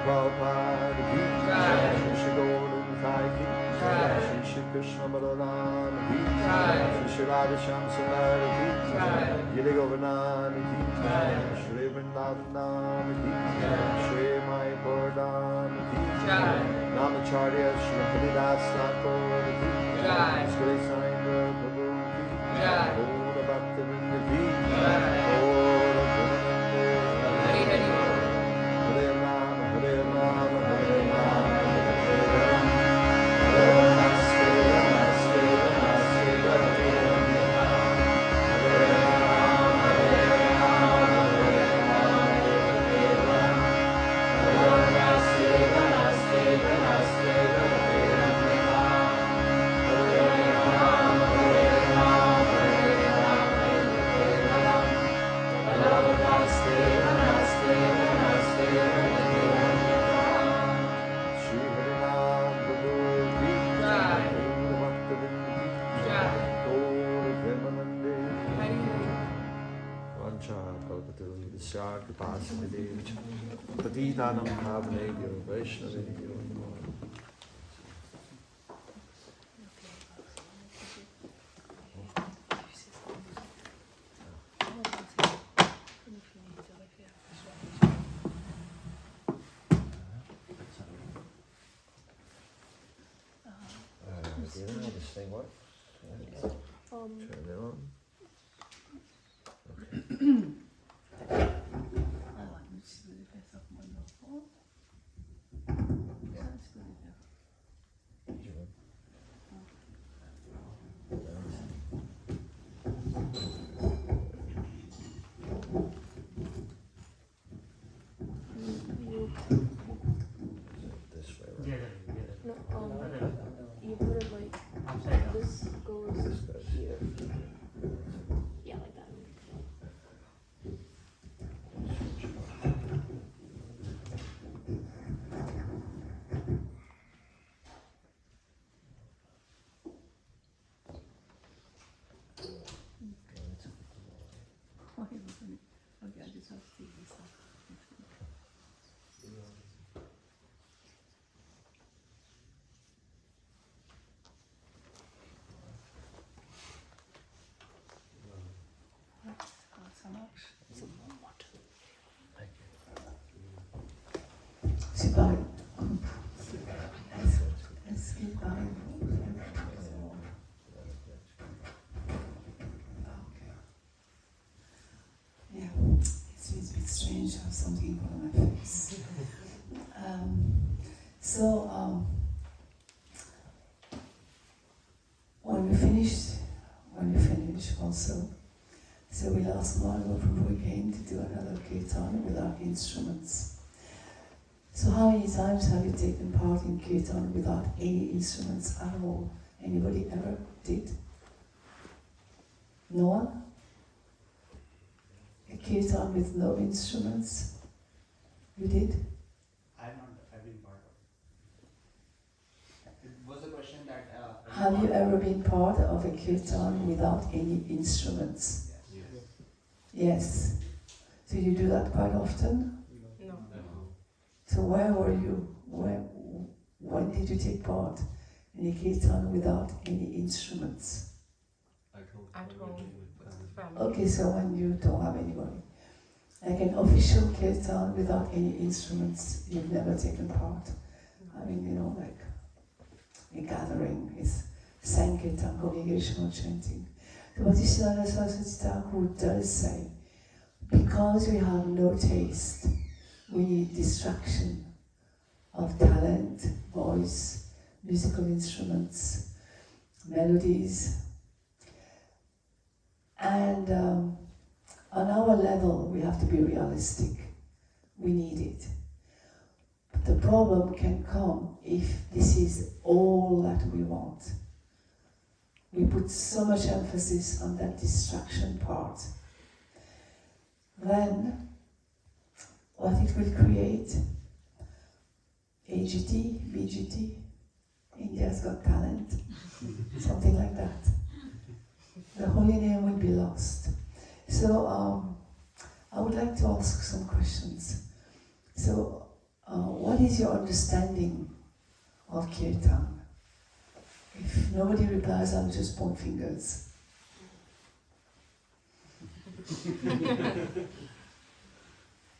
Prabhupada ki jai, Shri Gaura Nitai ki jai, Shri Krishna Balaram ki jai, Shri Radha Shyam Sundar ki jai, Giri Govardhan ki jai, Shri Vrindavan ki jai, Shri Mai Bordhan ki jai, Namacharya Shri Haridas Thakur ki jai, Shri Saindra Prabhu ki jai, Gaura Bhaktivinoda ki jai, Gaura Premanande Hare Rama, Hare Rama, Hare Rama, Hare Rama, Namaste, Namaste, Namaste, Hare Rama, Hare Rama, Hare Rama, Hare Rama, Namaste, Namaste, Namaste, Hare Rama, Hare Rama, Hare Rama, Hare Rama, Namaste, Namaste, Namaste, Hare Rama. Shri Hariram Prabhu ki jai, Gaura Bhaktivinoda ki jai, Gaura Premanande Vancha Kalpatarudasya Kripasimidevich Patitanam Bhavanebhyo Vaishnavebhyo Namo Namaha. Do you know how this thing works? Turn it on. This way, right? No, you put it like this goes here. Yeah, like that. Okay, I just have to see this off. So much. Some more water. Thank you. Sit down. Let's get down. Okay. Yeah, it's a bit strange to have something put on my face. When we finish also, so we'll ask Madhava Prabhu again to do another Kirtan with our instruments. So how many times have you taken part in Kirtan without any instruments at all? Anybody ever did? No one? A Kirtan with no instruments? You did? I've been part of it. It was a question that... Have you ever been part of a Kirtan without any instruments? Yes. Yes. So you do that quite often? No. So where were you? When did you take part in a Kirtan without any instruments? At home with family. Okay, so when you don't have anybody. Like an official Kirtan without any instruments, you've never taken part. I mean, like a gathering is Sankirtan, congregational chanting. So what Ishvara Saraswati Thakur does say, because we have no taste, we need distraction of talent, voice, musical instruments, melodies. And on our level, we have to be realistic. We need it. But the problem can come if this is all that we want. We put so much emphasis on that distraction part. Then, what it will create, AGT, BGT, India's Got Talent, something like that. The holy name will be lost. So I would like to ask some questions. So why what is your understanding of Kirtan? If nobody replies, I'll just point fingers.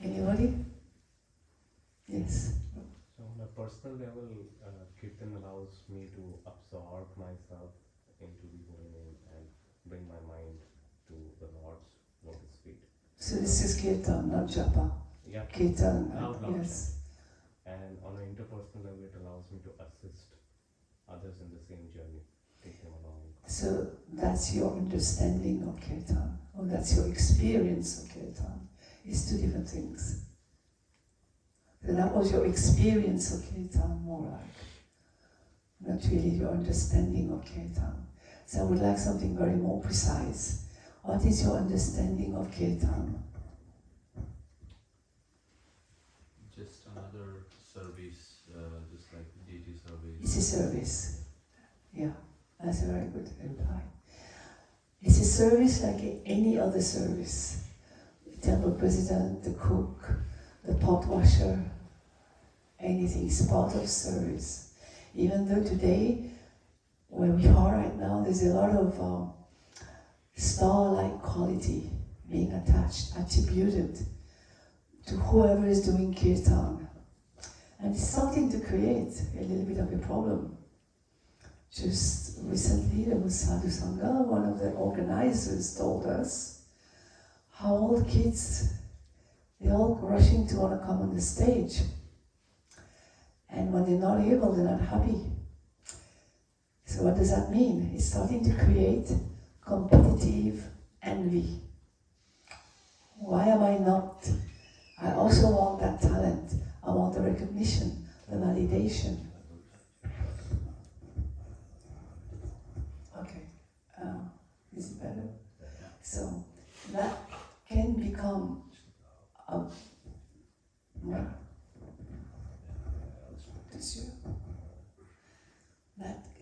Anybody? Yes. So on a personal level, Kirtan allows me to absorb myself into the holy name and bring my mind to the Lord's lotus feet. So this is Kirtan, not Japa. Yeah. Kirtan, Out loud. yes. And on an interpersonal level, it allows me to assist others in the same journey, take them along. So that's your understanding of Kirtan, or that's your experience of Kirtan. It's two different things. So that was your experience of Kirtan, more like, not really your understanding of Kirtan. So I would like something very more precise. What is your understanding of Kirtan? Just another service, just like deity service. It's a service. Yeah, that's a very good reply. It's a service like any other service. The temple president, the cook, the pot washer, anything is part of service. Even though today, where we are right now, there's a lot of star-like quality being attached, attributed to whoever is doing kirtan. And it's starting to create a little bit of a problem. Just recently, there was Sadhu Sangha, one of the organizers told us how all the kids, they're all rushing to want to come on the stage. And when they're not able, they're not happy. So what does that mean? It's starting to create competitive envy. Why am I not? I also want that talent. I want the recognition, the validation. Okay, is it better? So that can become a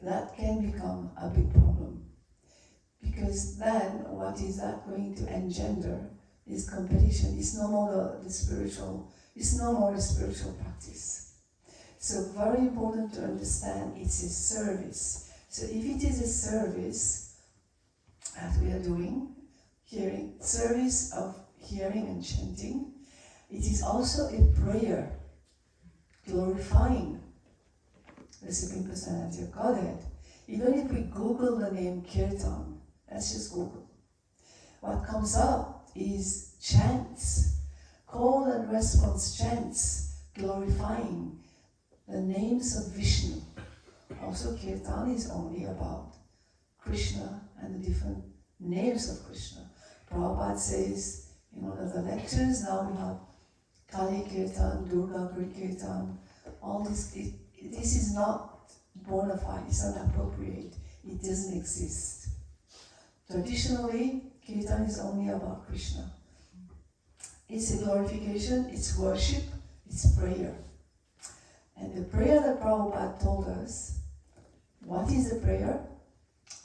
that can become a big problem, because then what is that going to engender is competition. It's no more the spiritual. It's no more a spiritual practice. So very important to understand it's a service. So if it is a service that we are doing, hearing, service of hearing and chanting, it is also a prayer glorifying the Supreme Personality of Godhead. Even if we Google the name Kirtan, let's just Google. What comes up is chants, call and response chants, glorifying the names of Vishnu. Also, Kirtan is only about Krishna and the different names of Krishna. Prabhupada says in one of the lectures, now we have Kali Kirtan, Durga Kirtan, all this. This is not bona fide, it's not appropriate, it doesn't exist. Traditionally, Kirtan is only about Krishna. It's a glorification, it's worship, it's prayer. And the prayer that Prabhupada told us, what is the prayer?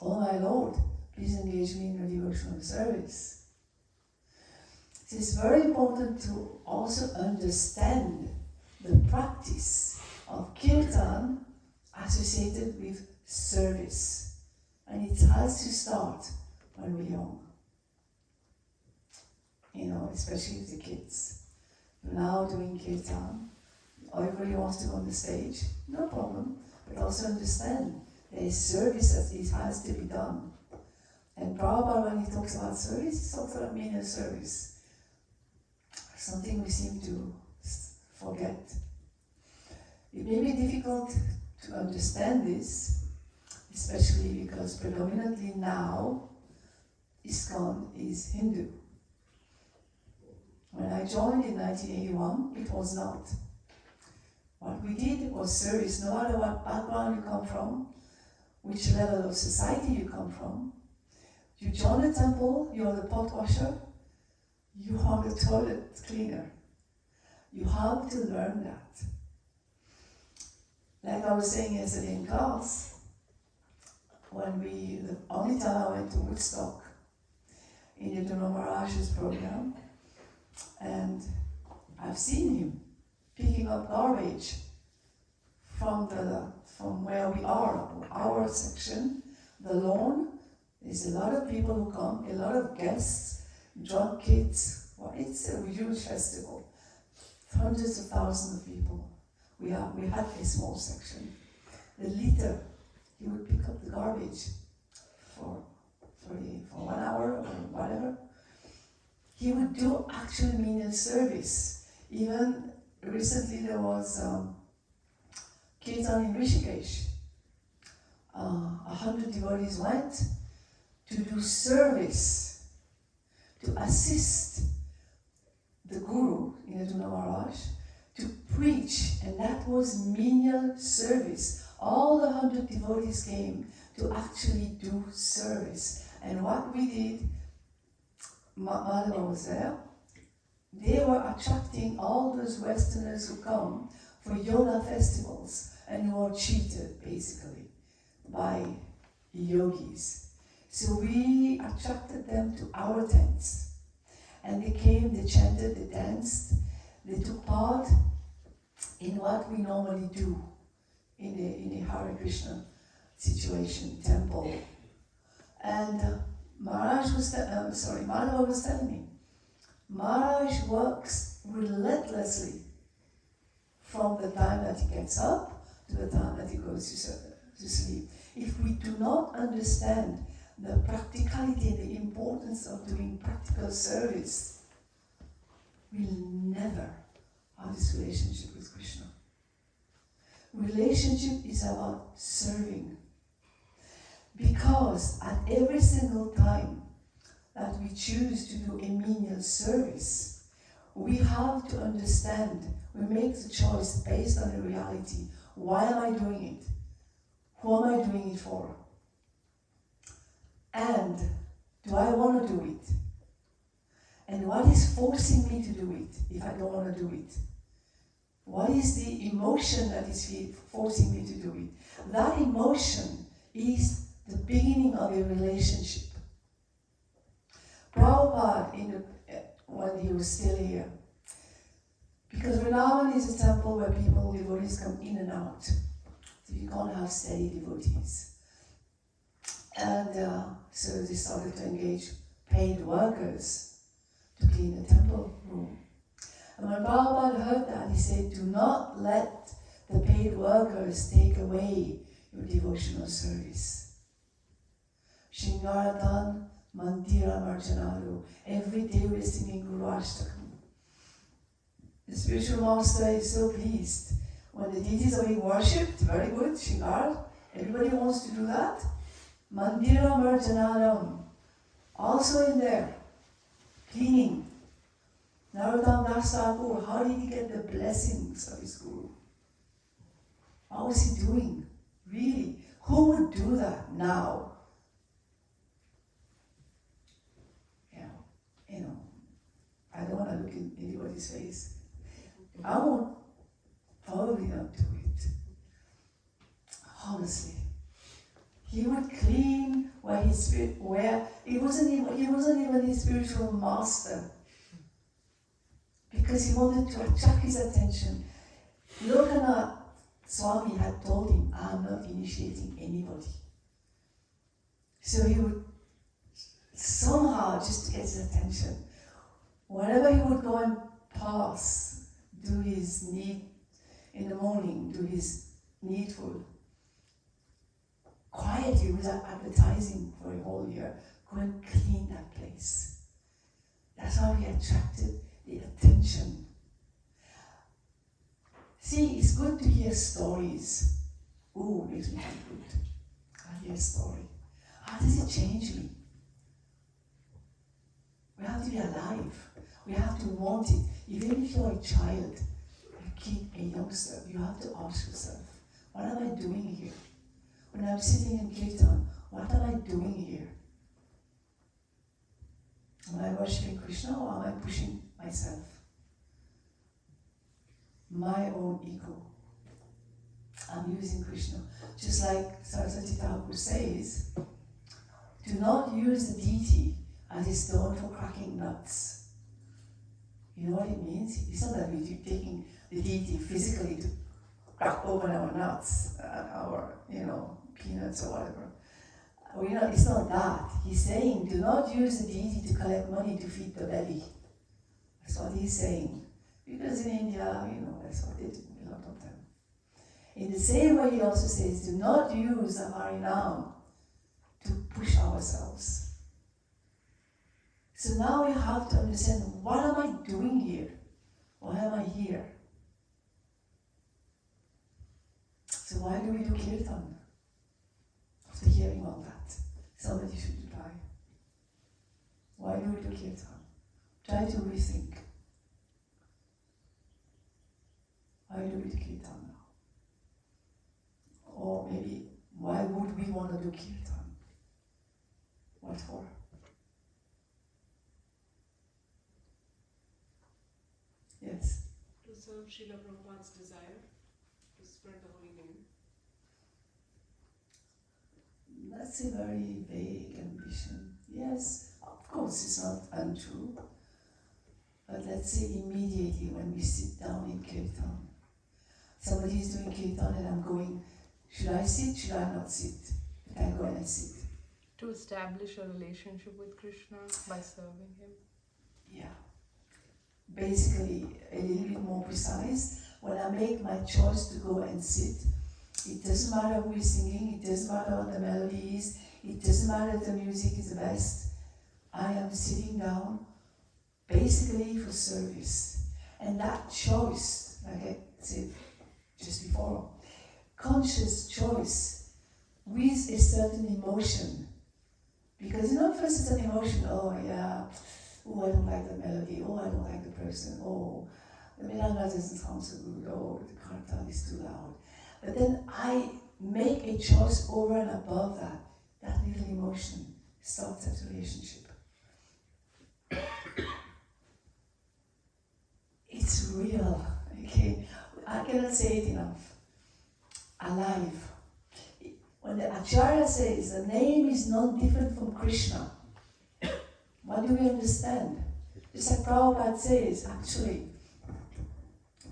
Oh my Lord, please engage me in your devotional service. It is very important to also understand the practice of Kirtan associated with service. And it has to start when we're young. You know, especially with the kids. You're now doing Kirtan. Everybody wants to go on the stage, no problem. But also understand there is service that it has to be done. And Prabhupada, when he talks about service, he talks about meaning of service. Something we seem to forget. It may be difficult to understand this, especially because predominantly now ISKCON is Hindu. When I joined in 1981, it was not. What we did was service, no matter what background you come from, which level of society you come from. You join a temple, you're the pot washer, you are the toilet cleaner. You have to learn that. Like I was saying yesterday in class, the only time I went to Woodstock in the Dona Maharaj's program, and I've seen him picking up garbage from where we are, our section, the lawn. There's a lot of people who come, a lot of guests, drunk kids. Well, it's a huge festival. Hundreds of thousands of people. We had a small section. The litter, he would pick up the garbage for 1 hour or whatever. He would do actual menial service. Even recently there was Kirtan in Rishikesh. 100 devotees went to do service, to assist the Guru, Inaduna Maharaj, to preach, and that was menial service. All the 100 devotees came to actually do service. And what we did, Madhava was there, they were attracting all those Westerners who come for yoga festivals and who are cheated, basically, by yogis. So we attracted them to our tents. And they came, they chanted, they danced, they took part in what we normally do in a Hare Krishna situation, temple. And Madhava was telling me, Maharaj works relentlessly from the time that he gets up to the time that he goes to sleep. If we do not understand the practicality and the importance of doing practical service, we'll never have this relationship with Krishna. Relationship is about serving. Because at every single time that we choose to do a menial service, we have to understand, we make the choice based on the reality. Why am I doing it? Who am I doing it for? And do I want to do it? And what is forcing me to do it if I don't want to do it? What is the emotion that is forcing me to do it? That emotion is the beginning of a relationship. Prabhupada, when he was still here, because Vrindavan is a temple where devotees come in and out. So you can't have steady devotees. And so they started to engage paid workers to clean the temple room. And when Prabhupada heard that, he said, do not let the paid workers take away your devotional service. Shingaratan Mandira Marjanadu. Every day we're singing Guru Ashtakam. The spiritual master is so pleased. When the deities are being worshipped, very good, Shingar. Everybody wants to do that. Mandira Marjanadam. Also in there, cleaning. Narottam Das Thakur, how did he get the blessings of his Guru? How was he doing? Really? Who would do that now? I don't want to look in anybody's face. I won't probably not do it. Honestly. He would clean where he wasn't even his spiritual master. Because he wanted to attract his attention. Lokanath Swami had told him, I'm not initiating anybody. So he would somehow, just to get his attention, whenever he would go and pass, do his need in the morning, do his needful, quietly, without advertising for a whole year, go and clean that place. That's how he attracted the attention. See, it's good to hear stories. Ooh, makes me feel good. I hear a story. How does it change me? We have to be alive. We have to want it. Even if you're a child, a kid, a youngster, you have to ask yourself, what am I doing here? When I'm sitting in Kirtan, what am I doing here? Am I worshipping Krishna or am I pushing myself? My own ego. I'm using Krishna. Just like Saraswati Thakur says, do not use the deity as a stone for cracking nuts. You know what it means? It's not that we're taking the deity physically to crack open our nuts, our, peanuts or whatever. It's not that. He's saying, do not use the deity to collect money to feed the belly. That's what he's saying. Because in India, that's what they do, a lot of them. In the same way, he also says, do not use the Harinam to push ourselves. So now we have to understand, what am I doing here? Why am I here? So why do we do Kirtan? After hearing all that, somebody should reply. Why do we do Kirtan? Try to rethink. Why do we do Kirtan now? Or maybe, why would we want to do Kirtan? What for? Yes? To serve Srila Prabhupada's desire to spread the holy name. That's a very vague ambition. Yes, of course it's not untrue. But let's say immediately when we sit down in Kirtan, somebody is doing Kirtan and I'm going, should I sit, should I not sit? But I go and I sit. To establish a relationship with Krishna by serving him. Yeah. Basically, a little bit more precise, when I make my choice to go and sit, it doesn't matter who is singing, it doesn't matter what the melody is, it doesn't matter if the music is the best. I am sitting down basically for service. And that choice, like I said just before, conscious choice with a certain emotion. Because first it's an emotion, oh yeah, oh I don't like the melody, oh I don't like the person, oh the Milanga doesn't sound so good, oh the Kirtan is too loud. But then I make a choice over and above that little emotion starts that relationship. It's real, okay? I cannot say it enough. Alive. When the Acharya says the name is not different from Krishna, what do we understand? Just like Prabhupada says, actually,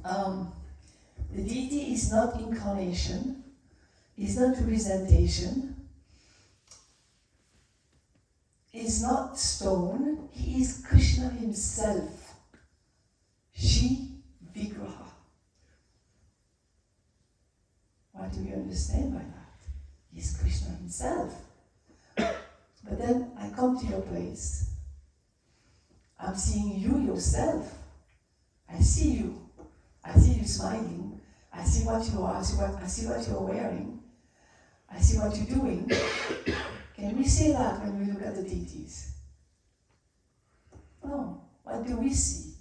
the deity is not incarnation, is not representation, is not stone, he is Krishna himself. Shi Vigraha. What do we understand by that? He is Krishna himself. But then I come to your place. I'm seeing you yourself. I see you. I see you smiling. I see what you are. I see what you're wearing. I see what you're doing. Can we say that when we look at the deities? No. What do we see?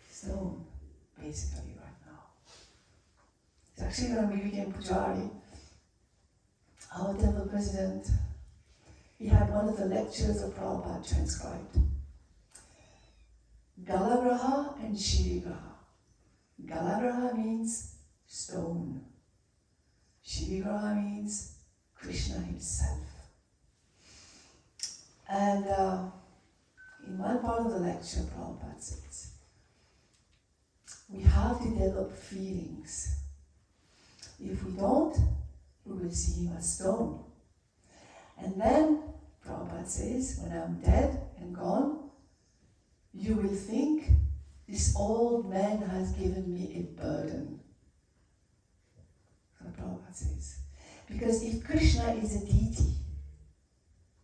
Stone, basically, right now. It's actually when we became Pujari, our temple president, he had one of the lectures of Prabhupada transcribed. Galagraha and Shirigraha. Galagraha means stone. Shirigraha means Krishna himself. And in one part of the lecture, Prabhupada says, we have to develop feelings. If we don't, we will see him as stone. And then, Prabhupada says, when I'm dead and gone, you will think, this old man has given me a burden. That's what Prabhupada says. Because if Krishna is a deity,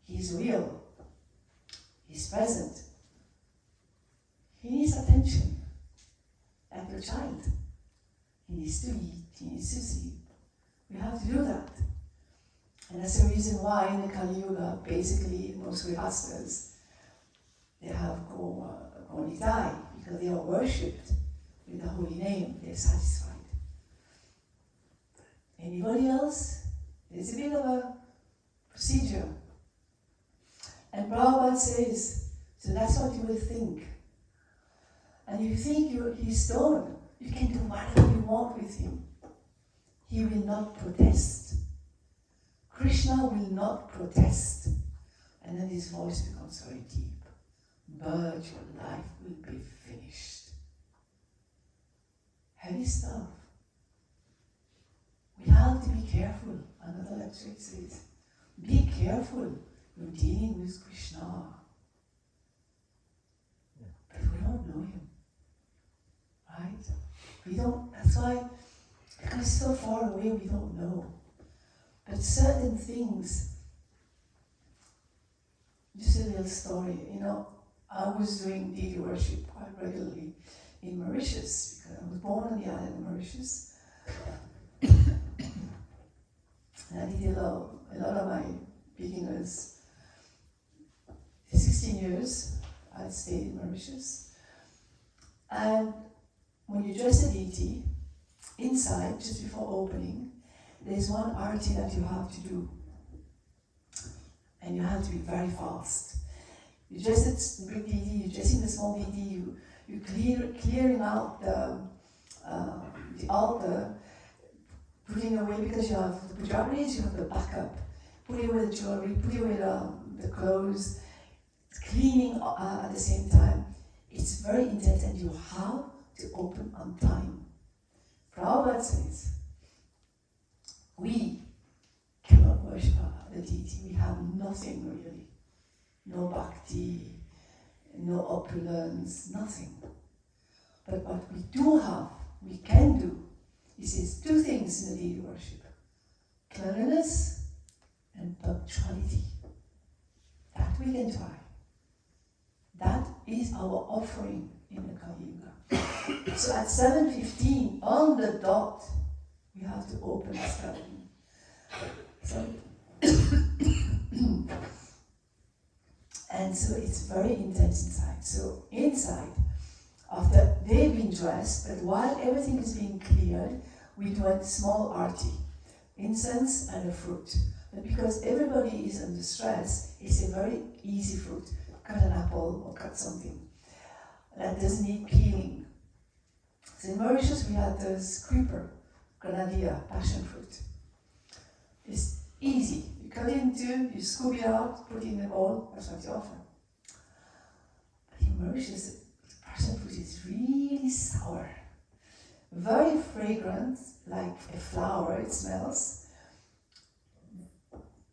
he's real, he's present, he needs attention. Like a child. He needs to eat, he needs to sleep. We have to do that. And that's the reason why in the Kali Yuga, basically most grihastas, they have Gonitai, because they are worshipped with the holy name, they're satisfied. Anybody else? There's a bit of a procedure. And Prabhupada says, so that's what you will think. And you think he's stone, you can do whatever you want with him. He will not protest. Krishna will not protest. And then his voice becomes very deep. but your life will be finished. Heavy stuff. We have to be careful. Another lecture says, be careful. You're dealing with Krishna. But we don't know him. Right? We don't, that's why, because it's so far away, we don't know. But certain things, just a little story, I was doing deity worship quite regularly in Mauritius, because I was born on the island of Mauritius. And I did a lot of my beginners. 16 years I stayed in Mauritius. And when you dress a deity, inside, just before opening, there's one arti that you have to do. And you have to be very fast. You dress the big deity, you dress in the small deity, you clearing out the altar, putting away, because you have the pujaris, you have the backup, putting away the jewelry, putting away the clothes, cleaning at the same time. It's very intense, and you have to open on time. Prabhupada says, we cannot worship the deity. We have nothing really. No bhakti, no opulence, nothing. But what we do have, we can do, he says two things in the deity worship: cleanliness and punctuality. That we can try. That is our offering in the Kali Yuga. So at 7:15, on the dot, we have to open the ceremony. And so it's very intense inside. So inside, after they've been dressed, but while everything is being cleared, we do a small arti, incense and a fruit. But because everybody is under stress, it's a very easy fruit. Cut an apple or cut something that doesn't need peeling. So in Mauritius we had this creeper, grenadier, passion fruit. It's easy. You cut it in two, you scoop it out, put it in the bowl, that's what you offer. But in Mauritius, the passion fruit is really sour. Very fragrant, like a flower, it smells.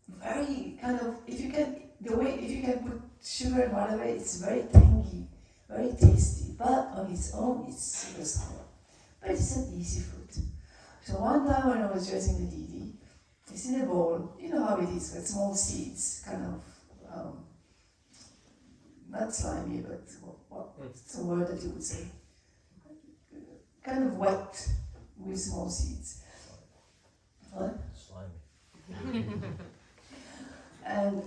Very kind of, if you can put sugar and whatever, it's very tangy, very tasty. But on its own, it's super sour. But it's an easy fruit. So one time when I was dressing the deity, it's in a bowl. You know how it is, with small seeds, kind of, not slimy, but what's the word that you would say? Kind of wet with small seeds. What? Slimy. And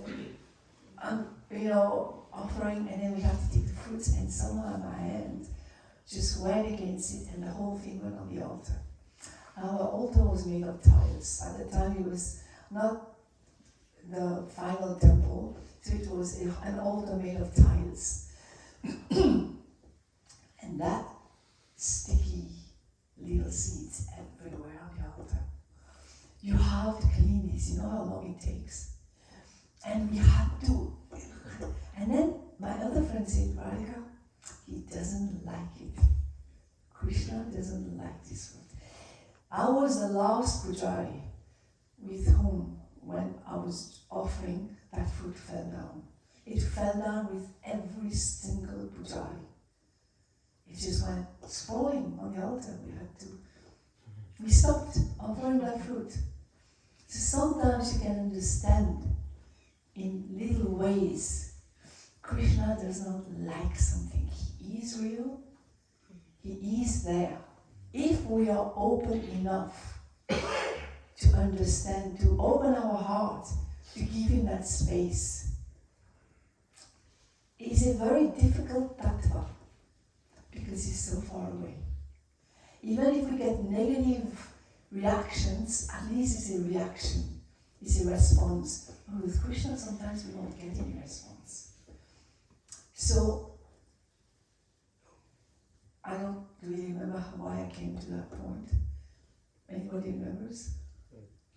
offering, and then we have to take the fruits, and somehow my hand just went against it, and the whole thing went on the altar. Our altar was made of tiles. At the time, it was not the final temple, so it was an altar made of tiles. And that sticky little seeds everywhere on the altar. You have to clean this. You know how long it takes. And we had to. And then my other friend said, Radhika, he doesn't like it. Krishna doesn't like this fruit. I was the last pujari with whom, when I was offering, that fruit fell down. It fell down with every single pujari. It just went sprawling on the altar. We stopped offering that fruit. So sometimes you can understand in little ways, Krishna does not like something. He is real. He is there. If we are open enough to understand, to open our heart, to give him that space, it is a very difficult tattva because he's so far away. Even if we get negative reactions, at least it's a reaction. It's a response. But with Krishna, sometimes we don't get any response. So, I don't really remember why I came to that point. Anybody remembers?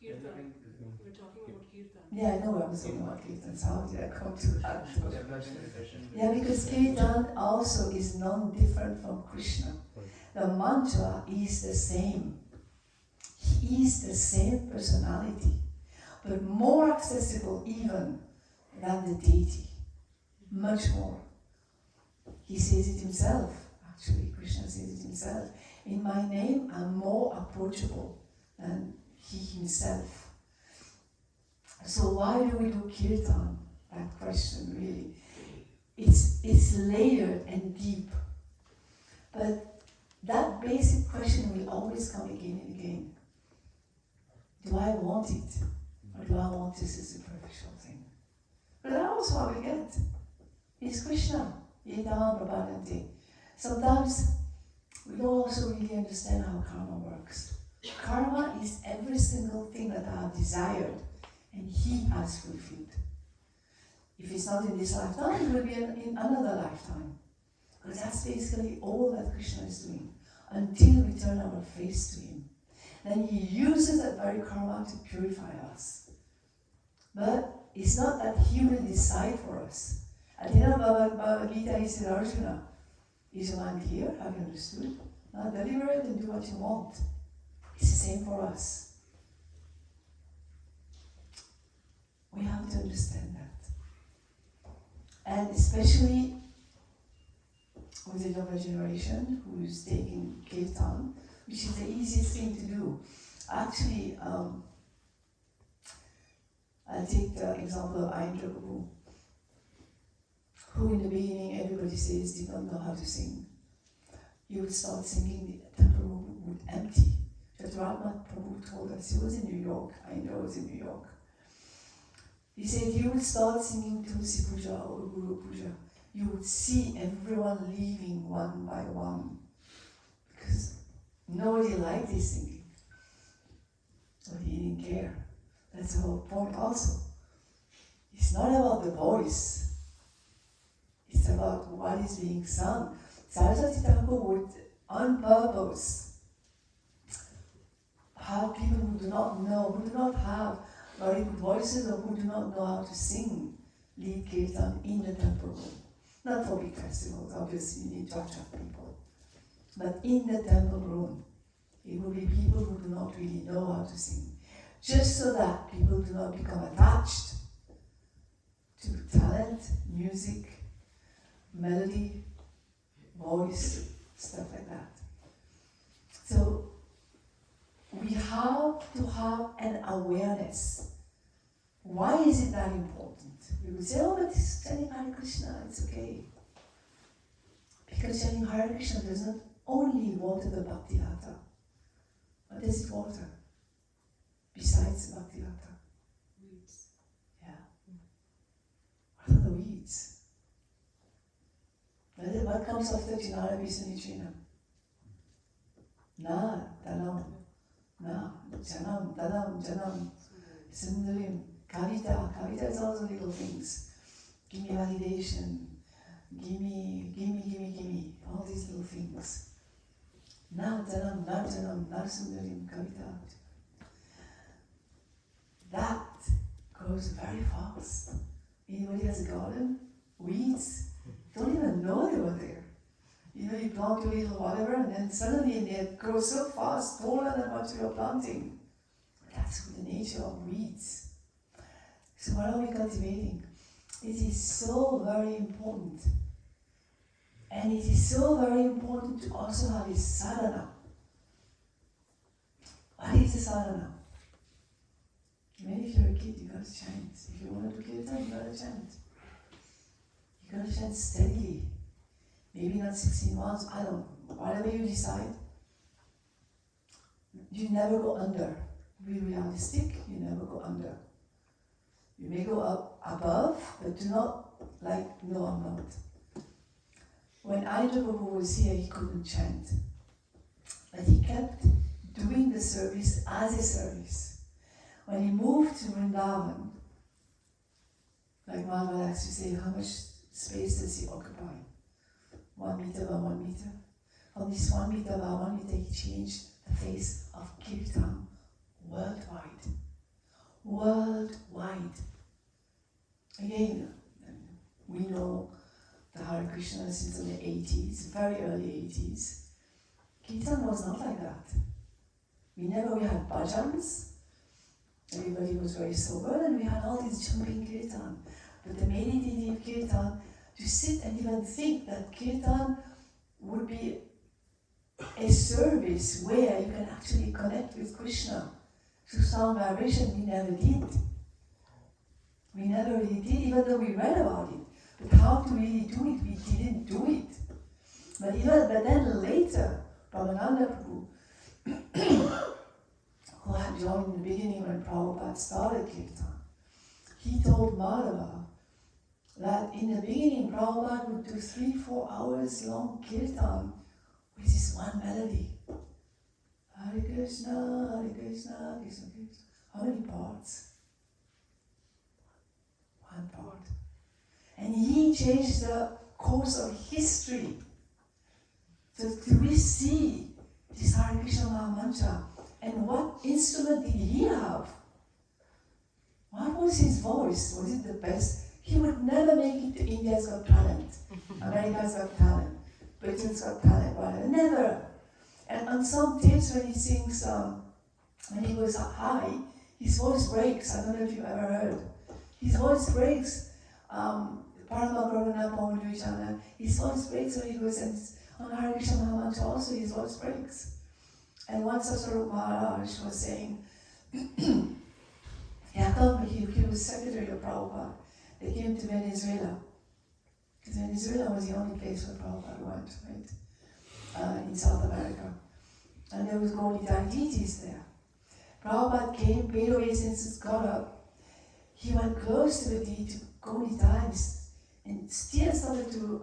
Kirtan. We were talking about Kirtan. Yeah, I know I was talking about Kirtan, so how did I come to that? Developing the question. Yeah, because Kirtan also is non-different from Krishna. The mantra is the same. He is the same personality, but more accessible even than the deity. Much more. He says it himself, actually, Krishna says it himself. In my name, I'm more approachable than he himself. So why do we do Kirtan? That question, really. It's layered and deep. But that basic question will always come again and again. Do I want it? Or do I want this as a superficial thing? But that's also how we get. It's Krishna. Yedam Prabhadante. Sometimes we don't also really understand how karma works. Karma is every single thing that I have desired and he has fulfilled. If it's not in this lifetime, it will be in another lifetime. But that's basically all that Krishna is doing until we turn our face to him. Then he uses that very karma to purify us. But it's not that he will decide for us. At the end of Bhagavad Gita, he said, Arjuna, is your mind clear? Have you understood? Now deliberate and do what you want. It's the same for us. We have to understand that. And especially with the younger generation who is taking Kirtan, which is the easiest thing to do. Actually, I'll take the example of Ayendra Prabhu, who in the beginning everybody says did not know how to sing. He would start singing, the temple room would empty. Radhika Prabhu told us, he was in New York, Ayendra was in New York. He said he would start singing Tulsi Puja or Guru Puja. You would see everyone leaving one by one because nobody liked his singing. So he didn't care. That's the whole point also. It's not about the voice. It's about what is being sung. Saraswati Thakur would, on purpose, have people who do not know, who do not have very good voices or who do not know how to sing, lead Kirtan in the temple room. Not for big festivals, obviously you need to attract people. But in the temple room, it will be people who do not really know how to sing. Just so that people do not become attached to talent, music, melody, voice, stuff like that. So we have to have an awareness. Why is it that important? We would say, oh, but it's chanting Hare Krishna, it's okay. Because chanting Hare Krishna doesn't only water the Bhakti Lata. What does it water? Besides the Bhakti Lata? Weeds. Yeah. What are the weeds? What comes after Jinara Visanichina? Na, Danam, Na, Janam, Danam, Janam, Sundarim, Kavita. Kavita is all the little things. Give me validation. Give me. All these little things. Na, Janam, Na, Janam, Na, Sundarim, Kavita. That grows very fast. Anybody has a garden? Weeds? Don't even know they were there. You know, you plant your little whatever and then suddenly they grow so fast, taller than what you are planting. That's the nature of weeds. So what are we cultivating? It is so very important. And it is so very important to also have a sadhana. What is a sadhana? Maybe if you're a kid, you gotta chant. If you want to do Kirtan, you gotta chant. You gotta chant steadily. Maybe not 16 rounds, I don't know. Whatever you decide, you never go under. Be realistic, you never go under. You may go up above, but do not like, no, I'm not. When Ayendra Prabhu was here, he couldn't chant. But he kept doing the service as a service. When he moved to Vrindavan, like Madhava likes to say, how much space does he occupy? 1 meter by 1 meter. On this 1 meter by 1 meter, he changed the face of Kirtan worldwide. worldwide. Again, we know the Hare Krishna since the 80s, very early 80s. Kirtan was not like that. We had bhajans, everybody was very sober, and we had all these jumping kirtan. But the meditative kirtan, to sit and even think that kirtan would be a service where you can actually connect with Krishna through sound vibration, we never did. We never really did, even though we read about it. But how to really do it, we didn't do it. But then later, Ramananda Prabhu, who had joined in the beginning when Prabhupada started Kirtan, he told Madhava that in the beginning Prabhupada would do 3-4 hours long Kirtan with this one melody. Hare Krishna, Hare Krishna, Krishna Krishna. How many parts? One part. And he changed the course of history. So we see this Hare Krishna Mahamantra. And what instrument did he have? What was his voice? Was it the best? He would never make it to India's Got Talent, America's Got Talent, Britain's Got Talent, whatever. Never. And on some tapes when he sings, when he goes up high, his voice breaks. I don't know if you've ever heard. His voice breaks. Paramakaruna Pavanujana. His voice breaks when he goes, and on Hare Krishna Mahamantra also his voice breaks. And once Sasarup Maharaj was saying, he was secretary of Prabhupada. They came to Venezuela, because Venezuela was the only place where Prabhupada went, right? In South America. And there was Gaudi deities there. Prabhupada came, paid obeisances, got up. He went close to the deity, Gaudi deities, and still started to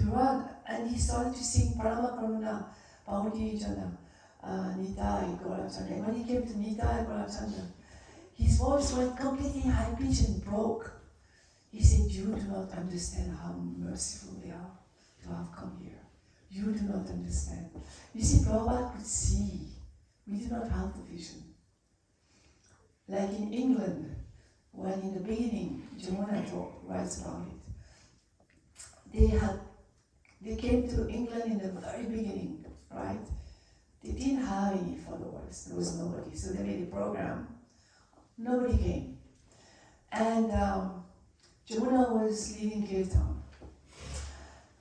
run. And he started to sing Paramakaruna, Pavanujana, Nitai, Gaurachandra. And when he came to Nitai, Gaurachandra, his voice went completely high-pitched and broke. He said, "You do not understand how merciful they are to have come here. You do not understand." You see, Prabhupada could see. We do not have the vision. Like in England, when in the beginning, Jamuna writes about it, they came to England in the very beginning, right? They didn't have any followers. There was nobody. So they made a program. Nobody came. And Jamuna was leading Kirtan.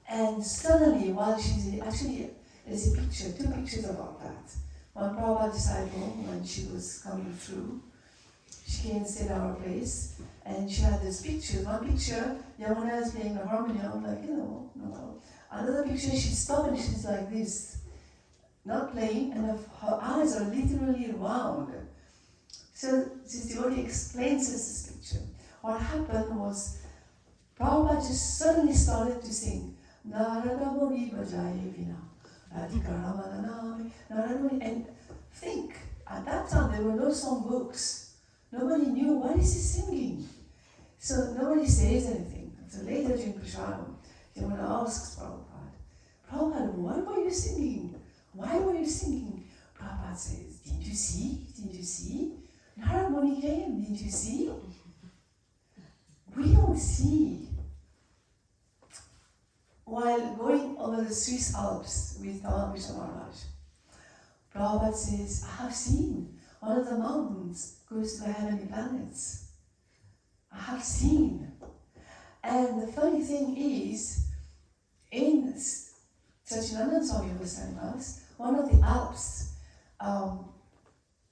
And suddenly, while she's actually, there's a picture, 2 pictures about that. One Prabhupada disciple, when she was coming through, she came and stayed at our place, and she had this picture. One picture, Yamuna is playing the harmonium, like, no. Another picture, she stopped and she's like this, not playing, and her eyes are literally round. So this devotee explains this picture. What happened was, Prabhupada just suddenly started to sing, Narada Muni Bhajaye Vina, Radhika Ramananami, Narada Muni, and think, at that time there were no songbooks. Nobody knew, what is he singing? So nobody says anything. So later during Prashadam, someone asks Prabhupada, why were you singing? Why were you singing? Prabhupada says, didn't you see? Didn't you see? Narada Muni came, didn't you see? We don't see. While going over the Swiss Alps with Krishna Maharaj, Prabhupada says, I have seen one of the mountains goes to the heavenly planets. I have seen. And the funny thing is, in Satchidananda Swami Vaishnavas, one of the Alps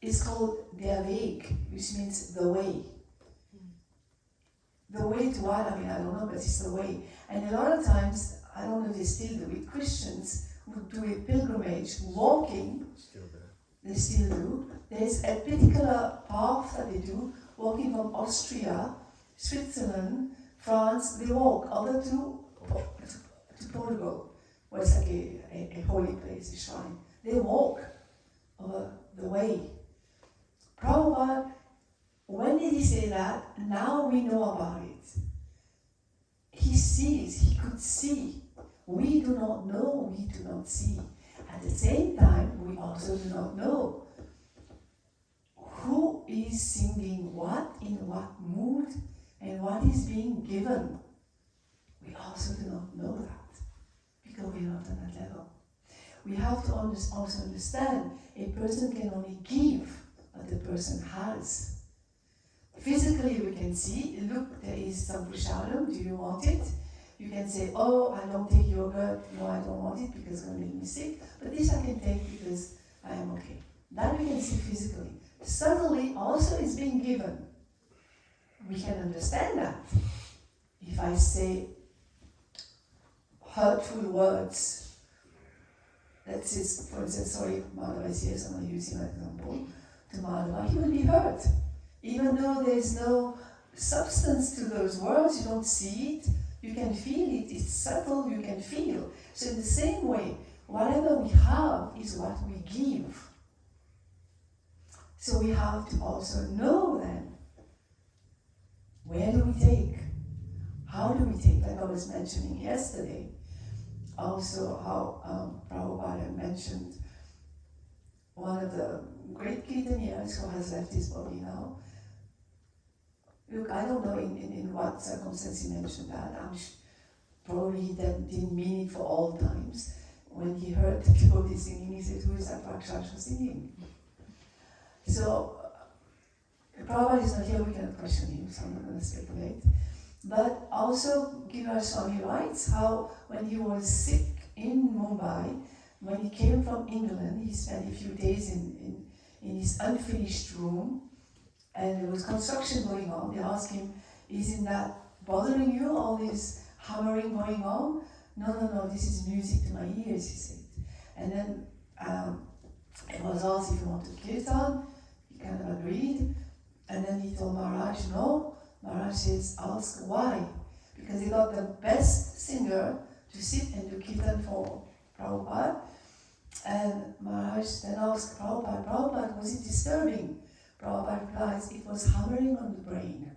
is called Der Weg, which means the way. The way to what? I mean, I don't know, but it's the way. And a lot of times, I don't know if they still do it, Christians would do a pilgrimage walking. Still there. They still do. There's a particular path that they do, walking from Austria, Switzerland, France. They walk over to Portugal, where it's like a holy place, a shrine. They walk over the way. Prabhupada, when did he say that? Now we know about it. He sees, he could see. We do not know, we do not see. At the same time, we also do not know who is singing what, in what mood, and what is being given. We also do not know that because we are not on that level. We have to also understand a person can only give what the person has. Physically, we can see, look, there is some prasadam, do you want it? You can say, oh, I don't take yogurt, no, I don't want it because it's going to make me sick, but this I can take because I am okay. That we can see physically. Subtly, also is being given. We can understand that. If I say hurtful words, let's say, for instance, sorry, Madhava is here, so I'm going to use him as an example, to Madhava, he will be hurt. Even though there's no substance to those words, you don't see it, you can feel it, it's subtle, you can feel. So in the same way, whatever we have is what we give. So we have to also know then, where do we take? How do we take? Like I was mentioning yesterday, also how Prabhupada mentioned one of the great Kirtanias who has left his body now. Look, I don't know in what circumstance he mentioned that. Probably he didn't mean it for all times. When he heard the devotee singing, he said, who is that Rakshasa singing? So, Prabhupada is not here, we cannot question him, so I'm not going to speculate. But also, Giriraj Swami writes how when he was sick in Mumbai, when he came from England, he spent a few days in his unfinished room, and there was construction going on. They asked him, isn't that bothering you, all this hammering going on? No, this is music to my ears, he said. And then it was asked if he wanted Kirtan. He kind of agreed. And then he told Maharaj, no. Maharaj says, ask why. Because he got the best singer to sit and do Kirtan for Prabhupada. And Maharaj then asked Prabhupada, was it disturbing? Prabhupada replies, it was hammering on the brain.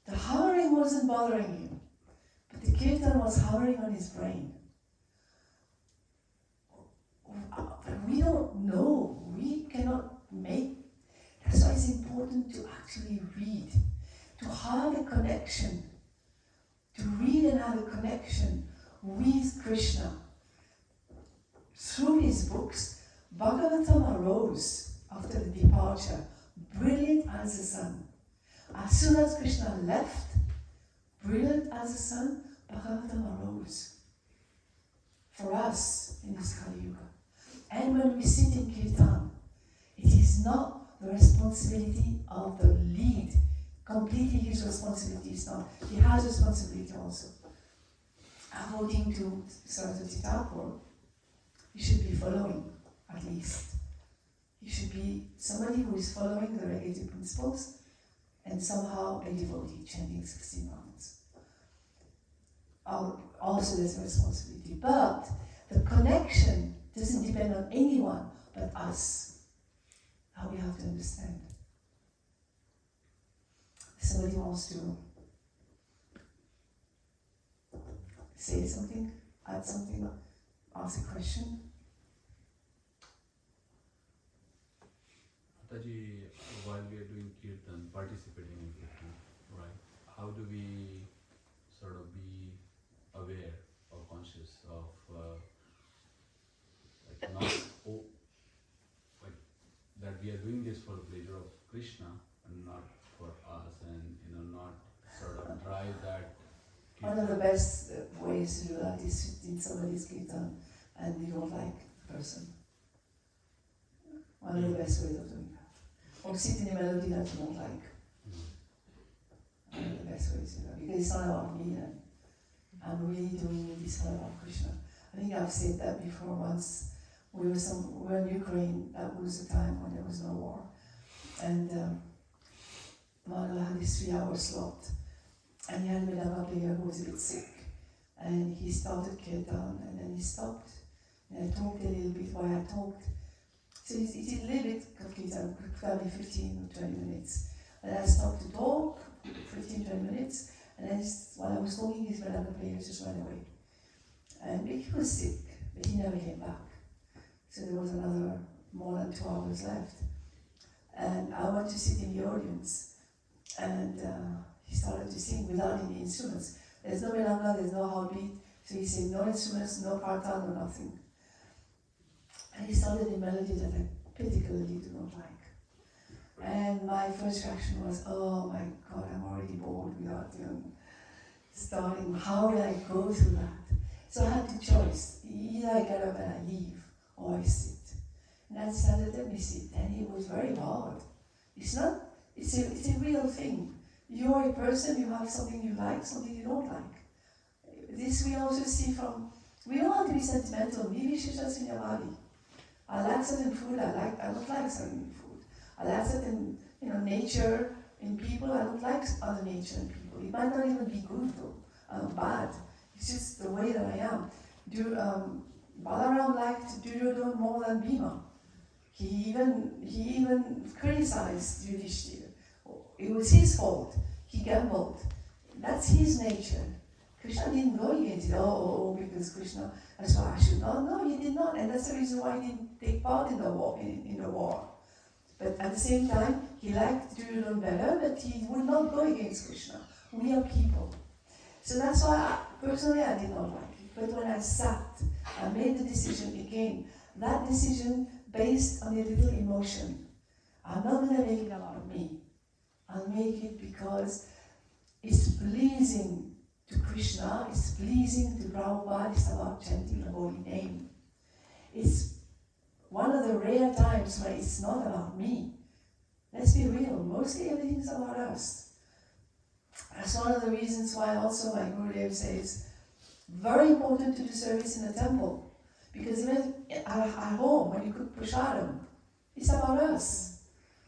The hammering wasn't bothering him, but the Kirtan was hammering on his brain. But we don't know, we cannot make. That's why it's important to actually read, to have a connection, to read and have a connection with Krishna. Through his books, Bhagavatam arose after the departure, brilliant as the sun. As soon as Krishna left, brilliant as the sun, Bhagavatam arose for us in this Kali Yuga. And when we sit in Kirtan, it is not the responsibility of the lead. Completely his responsibility is not. He has responsibility also. According to Saraswati Thakur, he should be following, at least. He should be somebody who is following the regulative principles and somehow a devotee, chanting 16 rounds. Also there's a responsibility. But the connection doesn't depend on anyone but us. How we have to understand. Somebody wants to say something, add something, ask a question. Mataji, while we are doing Kirtan, participating in Kirtan, right, how do we sort of be aware or conscious of that we are doing this for the pleasure of Krishna and not for us, and not sort of drive that Kirtan. One of the best ways to do that is sit in somebody's Kirtan and you don't like the person. One of the best ways of doing that. Or sit in a melody that you don't like. One of the best ways to do that. Because it's not about me then. I'm really doing this all about Krishna. I think I've said that before once. We were in Ukraine, that was the time when there was no war. And Madhava had this 3-hour slot. And he had a Madhava player who was a bit sick. And he started Kirtan and then he stopped. And I talked a little bit while I talked. So he did a little bit of Kirtan, probably 15 or 20 minutes. And I stopped to talk, 15, 20 minutes. And then while I was talking, his Madhava player just ran away. And he was sick, but he never came back. So there was another more than 2 hours left. And I went to sit in the audience, and he started to sing without any instruments. There's no milanga, there's no heartbeat, so he said no instruments, no kirtan, no nothing. And he started a melody that I particularly do not like. And my first reaction was, oh my God, I'm already bored without starting. How will I go through that? So I had to choice. Either I get up and I leave, or I sit. And I decided, let me sit. And it was very hard. It's a real thing. You're a person, you have something you like, something you don't like. This we also see from, we don't have to be sentimental. Maybe it's just in your body. I like certain food, I don't like certain food. I like certain, nature in people, I don't like other nature in people. It might not even be good though, bad. It's just the way that I am. Balaram liked Duryodhana more than Bhima. He even criticized Yudhishthira. It was his fault. He gambled. That's his nature. Krishna didn't go against it. Because Krishna, that's why I should not. No, he did not, and that's the reason why he didn't take part in the war. But at the same time, he liked Duryodhana better, but he would not go against Krishna. We are people. So that's why, personally, I did not like it. But when I sat, I made the decision again. That decision based on a little emotion. I'm not going to make it about me. I'll make it because it's pleasing to Krishna, it's pleasing to Prabhupada, it's about chanting the holy name. It's one of the rare times where it's not about me. Let's be real, mostly everything's about us. That's one of the reasons why also my Gurudev says, very important to do service in the temple. Because even at home, when you cook prasadam, it's about us.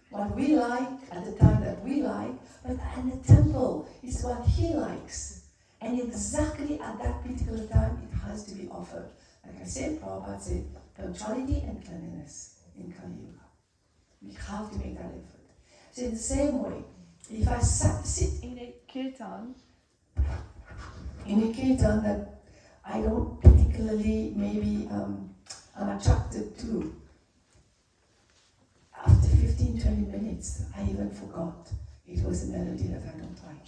What we like at the time that we like, but in the temple, it's what he likes. And exactly at that particular time, it has to be offered. Like I said, Prabhupada said, punctuality and cleanliness in Kali Yuga. We have to make that effort. So in the same way, if I sit in a kirtan that I don't particularly, maybe I'm attracted to, after 15-20 minutes, I even forgot it was a melody that I don't like.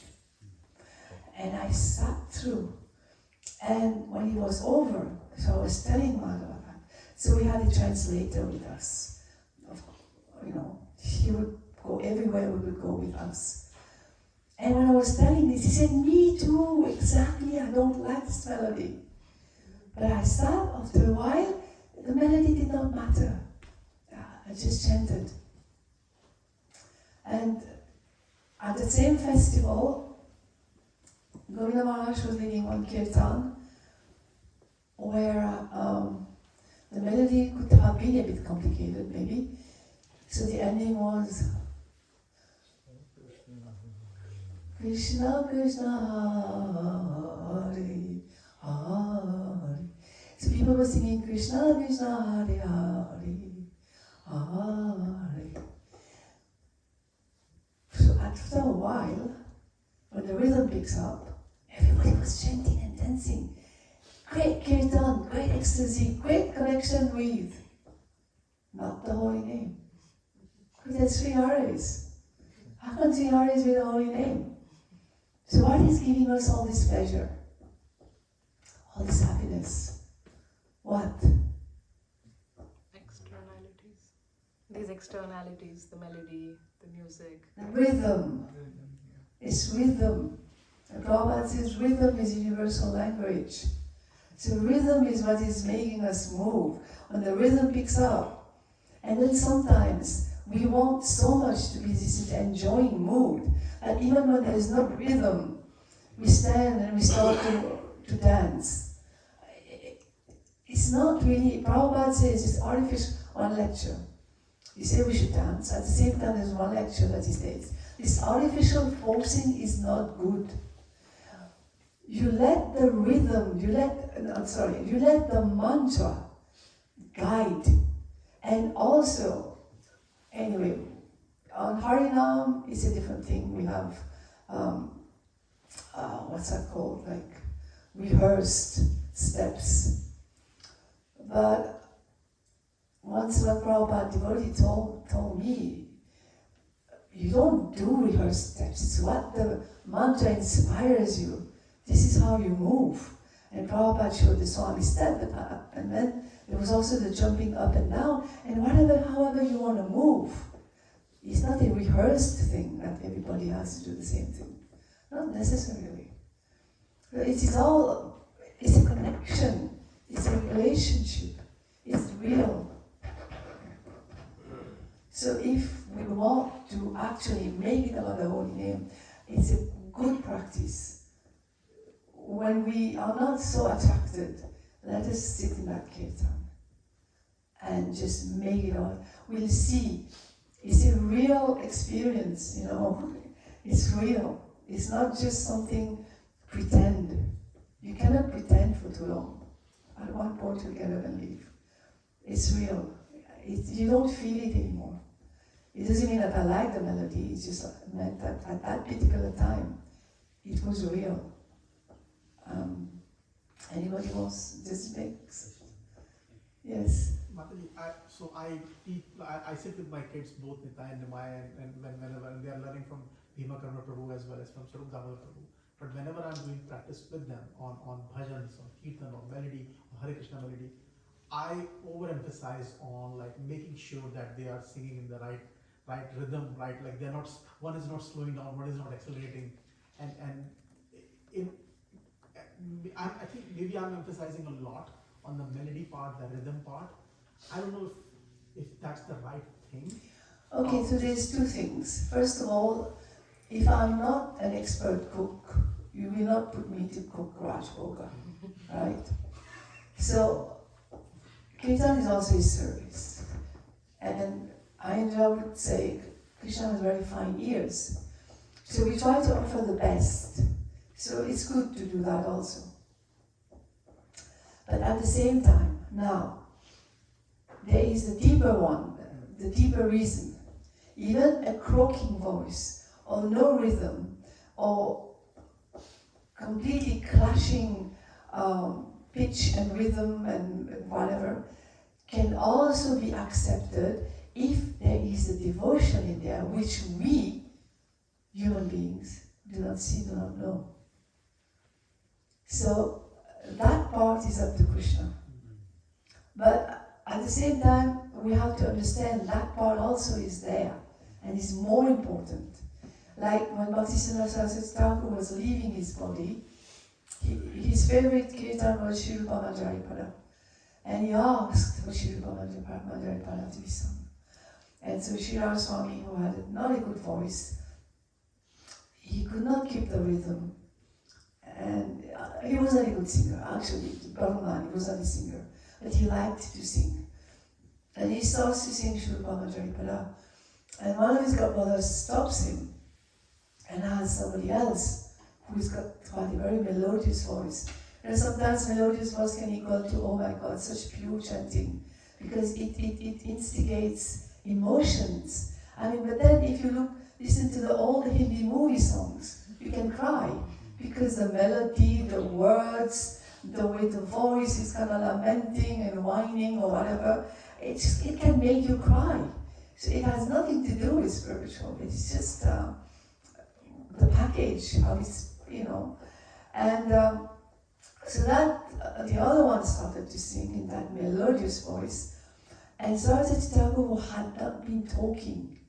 And I sat through. And when it was over, so I was telling Madhava that. So we had a translator with us. He would go everywhere we would go with us. And when I was telling this, he said, me too, exactly, I don't like this melody. But I sat, after a while, the melody did not matter. I just chanted. And at the same festival, Govinda Maharaj was leading one kirtan where the melody could have been a bit complicated, maybe. So the ending was Krishna Krishna Hare Hare. So people were singing Krishna Krishna Hare Hare Hare. So after a while, when the rhythm picks up, everybody was chanting and dancing. Great kirtan, great ecstasy, great connection with not the holy name. Because there's 3 Hares. How come 3 Hares with the holy name? So what is giving us all this pleasure? All this happiness? What? Externalities. These externalities, the melody, the music. The rhythm. It's rhythm. And Prabhupada says rhythm is universal language. So rhythm is what is making us move. When the rhythm picks up, and then sometimes we want so much to be this enjoying mood that even when there is no rhythm, we stand and we start to dance. It's not really, Prabhupada says it's artificial. One lecture, he said we should dance. At the same time, there's one lecture that he states, this artificial forcing is not good. You let the rhythm, you let the mantra guide. And also, anyway, on Harinam, it's a different thing. We have, what's that called? Like rehearsed steps. But once when Prabhupada devotee told me you don't do rehearsed steps. It's what the mantra inspires you. This is how you move. And Prabhupada showed the Swami step, and then there was also the jumping up and down, and however you want to move. It's not a rehearsed thing that everybody has to do the same thing. Not necessarily. It's a connection, it's a relationship, it's real. So if we want to actually make it about the holy name, it's a good practice. When we are not so attracted, let us sit in that kirtan and just make it out. We'll see. It's a real experience, It's real. It's not just something pretend. You cannot pretend for too long. At one point you'll get up and leave. It's real. You don't feel it anymore. It doesn't mean that I like the melody, it just meant that at that particular time, it was real. Anybody else? Just makes. Yes. Mataji, I sit with my kids, both Nitai and Nimai, and whenever they are learning from Bhima Karma Prabhu as well as from Swarup Damodar Prabhu. But whenever I'm doing practice with them on bhajans, or kirtan, or melody, or Hare Krishna melody, I overemphasize on like making sure that they are singing in the right rhythm, right? Like they're not, one is not slowing down, one is not accelerating, I think maybe I'm emphasizing a lot on the melody part, the rhythm part. I don't know if that's the right thing. Okay, so there's two things. First of all, if I'm not an expert cook, you will not put me to cook Raj Bhoga, right? So, Kirtan is also a service. And I would say Krishna has very fine ears. So we try to offer the best. So it's good to do that also. But at the same time, now, there is the deeper one, the deeper reason. Even a croaking voice, or no rhythm, or completely clashing pitch and rhythm and whatever, can also be accepted if there is a devotion in there, which we, human beings, do not see, do not know. So that part is up to Krishna. But at the same time, we have to understand that part also is there and is more important. Like when Bhaktisiddhanta Saraswati Thakur was leaving his body, his favorite kirtan was Shri Rupa Manjaripada. And he asked for Shri Rupa Manjaripada to be sung. And so Shri Swami, who had not a good voice, he could not keep the rhythm. And he wasn't a good singer, actually. Brahman, he wasn't a singer. But he liked to sing. And he starts to sing Shri Rupa Manjaripada. And one of his godbrothers stops him and has somebody else who's got a very melodious voice. And sometimes melodious voice can equal to, oh my God, such pure chanting, because it instigates emotions. I mean, but then if you listen to the old Hindi movie songs, you can cry, because the melody, the words, the way the voice is kind of lamenting and whining or whatever, it can make you cry. So it has nothing to do with spiritual, it's just the package, how it's, And so that, the other one started to sing in that melodious voice. And Saraswati Thakur, who had not been talking,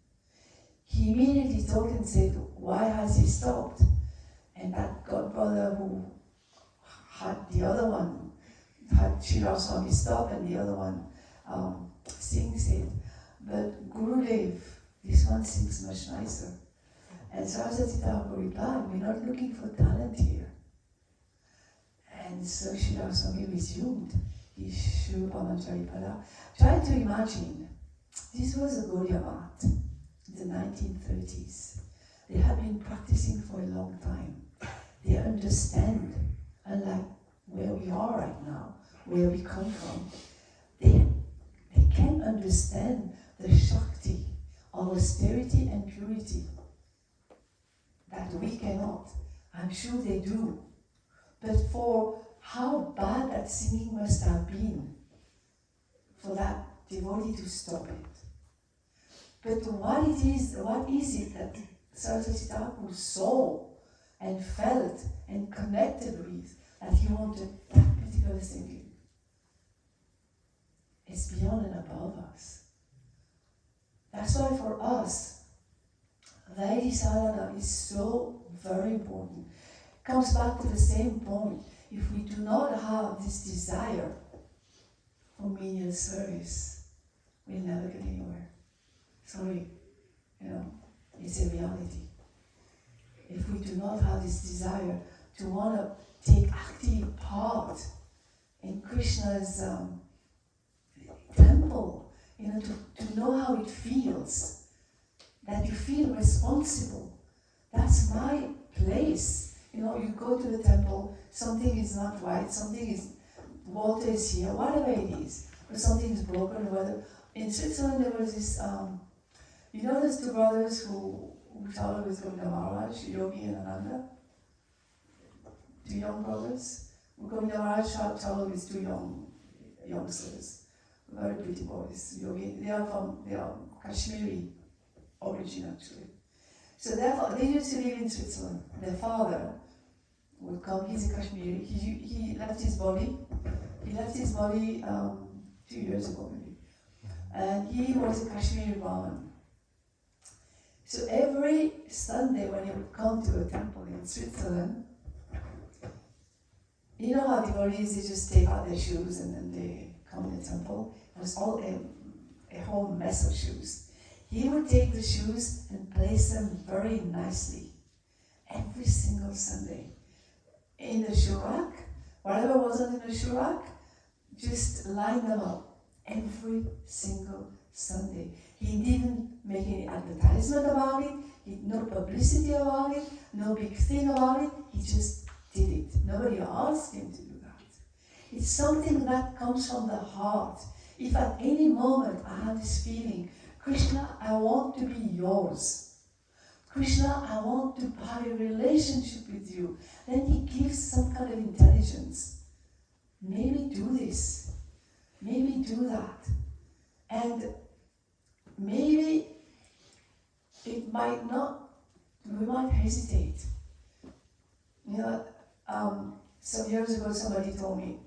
he immediately talked and said, why has he stopped? And that godbrother who had the other one, had Srila Swami stop and the other one sing, said, but Gurudev, this one sings much nicer. And Saraswati Thakur replied, we're not looking for talent here. And so Srila Swami resumed his Shri Rupa Manjaripada. Try to imagine, this was a Gaudiya Math in the 1930s. They had been practicing for a long time. They understand, unlike where we are right now, where we come from, they can understand the Shakti of austerity and purity that we cannot. I'm sure they do. But for how bad that singing must have been for that devotee to stop it. But what is it that Saraswati Thakur saw and felt and connected with that he wanted that particular thinking? It's beyond and above us. That's why for us, Vaidhi sadhana is so very important. It comes back to the same point. If we do not have this desire for menial service, we'll never get anywhere. Sorry, it's a reality. If we do not have this desire to want to take active part in Krishna's temple, to know how it feels, that you feel responsible. That's my place. You go to the temple, something is not right, water is here, whatever it is, or something is broken, or whether. In Switzerland there was this, those two brothers who traveled with Govinda Maharaj, Yogi and Ananda? Two young brothers. Govinda Maharaj traveled with two youngsters, very pretty boys. Yogi, they are Kashmiri origin actually. So therefore, they used to live in Switzerland. Their father would come, he's a Kashmiri, he left his body 2 years ago maybe. And he was a Kashmiri Brahmin. So every Sunday when he would come to a temple in Switzerland, you know how devotees, they just take out their shoes and then they come in the temple. It was all a whole mess of shoes. He would take the shoes and place them very nicely every single Sunday in the shoe rack. Whatever wasn't in the shoe rack, just line them up every single Sunday. He didn't make any advertisement about it, no publicity about it, no big thing about it, he just did it. Nobody asked him to do that. It's something that comes from the heart. If at any moment I have this feeling, Krishna, I want to be yours. Krishna, I want to have a relationship with you. Then he gives some kind of intelligence. Maybe do this. Maybe do that. And maybe it might not, we might hesitate. Some years ago somebody told me,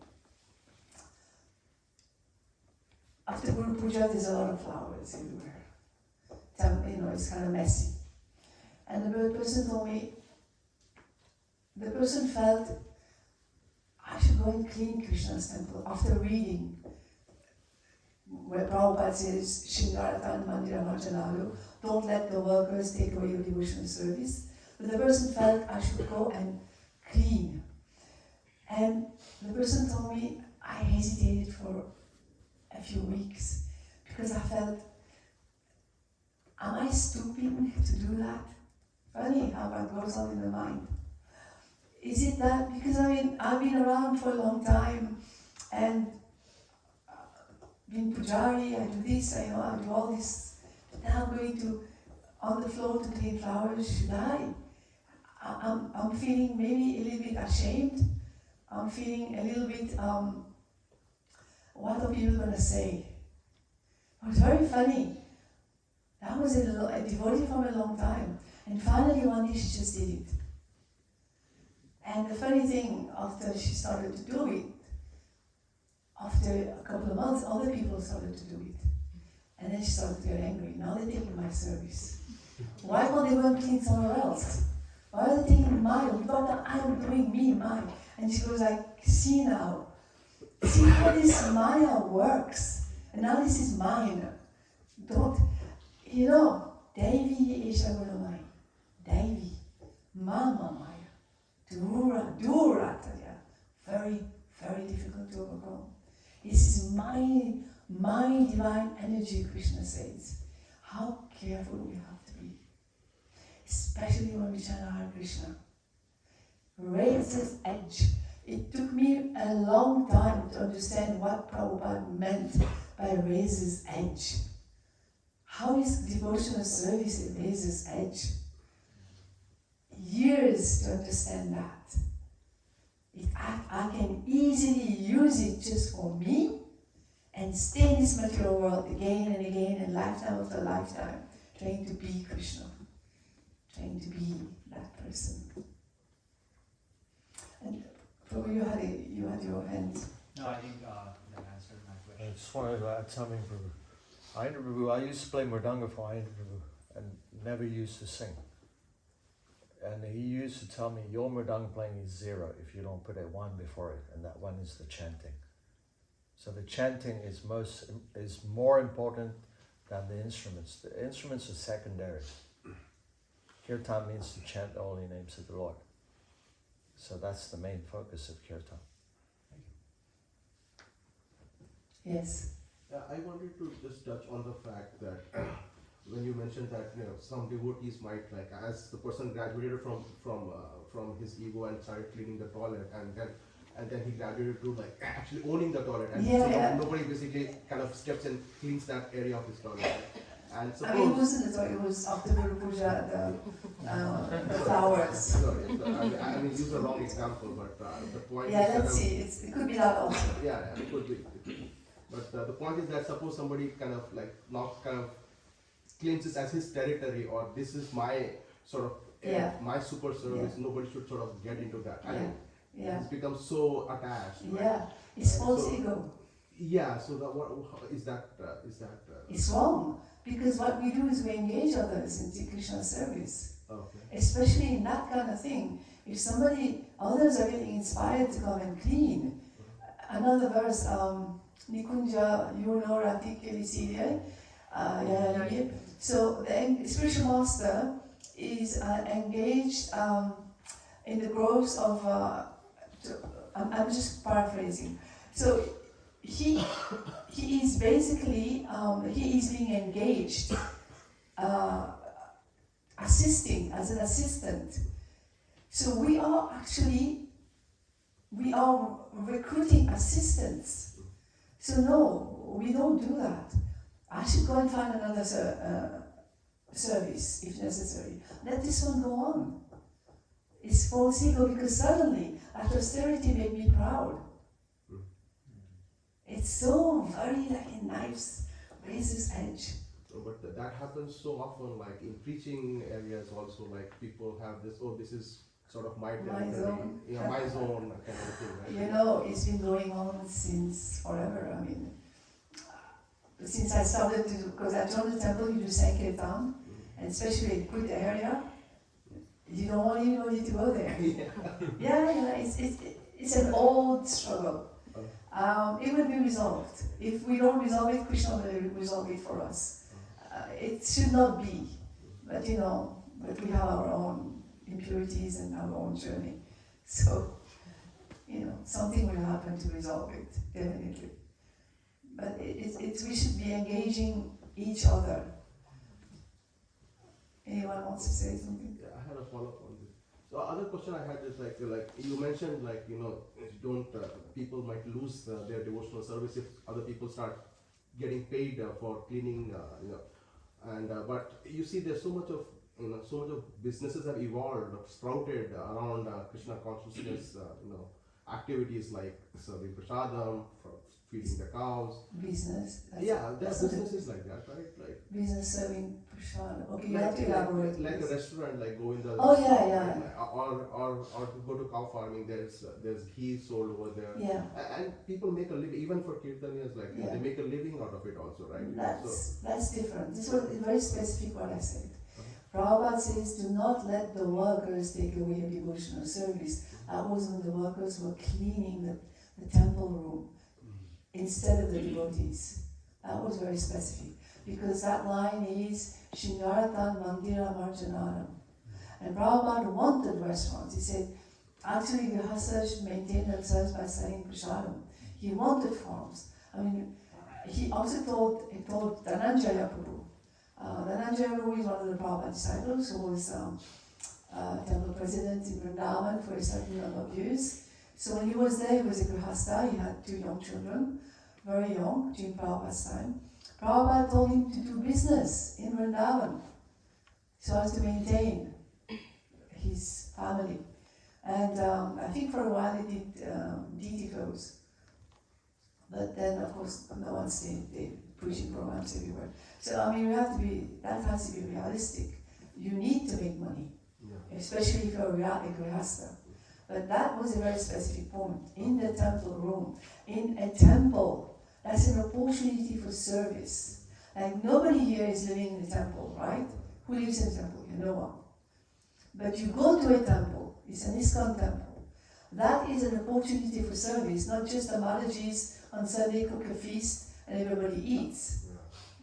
after Guru Puja there's a lot of flowers everywhere. It's kind of messy. And the person told me, the person felt, I should go and clean Krishna's temple after reading where Prabhupada says, Shingaratan Mandira Marjanalu, don't let the workers take away your devotional service. But the person felt I should go and clean. And the person told me, I hesitated for a few weeks because I felt, am I stupid to do that? Funny how that goes on in the mind. Is it that, because I've been around for a long time and been pujari, I do this, I do all this. Now I'm going to, on the floor to clean flowers, should I? I'm feeling maybe a little bit ashamed. I'm feeling a little bit, what are people going to say? It was very funny. That was a devotee from a long time. And finally one day she just did it. And the funny thing, after she started to do it, after a couple of months, other people started to do it. And then she started to get angry. Now they're taking my service. Why can't they go and clean somewhere else? Why are they taking mine? We thought that I'm doing mine. And she was like, see now. See how this Maya works. And now this is mine. Devi Isha Gurumai. Devi. Mama Maya. Dura Taya. Very, very difficult to overcome. This is my divine energy, Krishna says. How careful we have to be. Especially when we chant Hare Krishna. Raises edge. It took me a long time to understand what Prabhupada meant by raises edge. How is devotional service a raises edge? Years to understand that. I can easily use it just for me, and stay in this material world again and again and lifetime after lifetime, trying to be Krishna, trying to be that person. And Prabhu, you had your hand. No, I think that answered my I question. just wanted to add something, Prabhu. Ayendra Prabhu, I used to play Mridanga for Ayendra Prabhu and never used to sing. And he used to tell me, your Mridanga playing is 0 if you don't put a 1 before it, and that 1 is the chanting. So the chanting is more important than the instruments. The instruments are secondary. Kirtan means to chant the holy names of the Lord. So that's the main focus of Kirtan. Yes. I wanted to just touch on the fact that when you mentioned that some devotees might as the person graduated from his ego and started cleaning the toilet and then he graduated to actually owning the toilet and nobody basically kind of steps and cleans that area of his toilet. And suppose, I mean, it wasn't the toilet, it was after Guru Puja, the flowers. Sorry, I mean use the wrong example, but the point is Yeah, that let's see, it could be that also. yeah, it could be. But the point is that suppose somebody kind of not kind of claims this as his territory, or this is my sort of my super service, nobody should sort of get into that. And it's become so attached. Right? Yeah, it's false ego. Yeah, so what is that? It's wrong, because what we do is we engage others in Krishna service. Okay. Especially in that kind of thing. If others are getting inspired to come and clean. Another verse, Nikunja, Radhika, so the spiritual master is engaged in the groves of, I'm just paraphrasing. So he is basically, he is being engaged, assisting as an assistant. So we are recruiting assistants. So no, we don't do that. I should go and find another service if necessary. Let this one go on. It's false ego because suddenly, after austerity made me proud. It's so very like a knife's razor's edge. But that happens so often, in preaching areas also, people have this, this is sort of my territory, zone. My zone kind of thing, right? It's been going on since forever. I mean, since I started to, because I joined the temple, you do Sankirtan, and especially in good area, you don't want anybody to go there. It's an old struggle. It will be resolved. If we don't resolve it, Krishna will resolve it for us. It should not be, but but we have our own impurities and our own journey. So, something will happen to resolve it, definitely. But we should be engaging each other. Anyone wants to say something? Yeah, I had a follow-up on this. So other question I had is you mentioned people might lose their devotional service if other people start getting paid for cleaning, and but you see there's so much of businesses have evolved, sprouted around Krishna consciousness, activities like serving prasadam, feeding the cows. Business. Yeah, there are businesses like that, right? Business serving prasadam. Okay, you have to elaborate. Like a restaurant, go in the. Oh yeah. Or go to cow farming. There's ghee sold over there. Yeah. And people make a living, even for Kirtanias, they make a living out of it also, right? That's different. This was very specific what I said. Prabhupada says, do not let the workers take away your devotional service. That was when the workers were cleaning the temple room instead of the devotees. That was very specific. Because that line is, Shingaratan Mandira Marjanaram. And Prabhupada wanted restaurants. He said, actually, Grihasthas should maintain themselves by selling prasadam. He wanted farms. I mean, he also told Dhananjaya Prabhu. Dhananjaya Prabhu is one of the Prabhupada disciples who was temple president in Vrindavan for a certain number of years. So when he was there, he was a Grihastha. He had 2 young children, very young, during Prabhupada's time. Prabhupada told him to do business in Vrindavan so as to maintain his family. And I think for a while he did deity clothes. But then, of course, no one's the preaching programs everywhere. So, I mean, that has to be realistic. You need to make money, Yeah. especially if you're a grihastha. But that was a very specific point. In the temple room, in a temple, that's an opportunity for service. Like, nobody here is living in the temple, right? Who lives in the temple? No one. But you go to a temple, it's an ISKCON temple. That is an opportunity for service, not just the Maharaji's on Sunday cook a feast and everybody eats.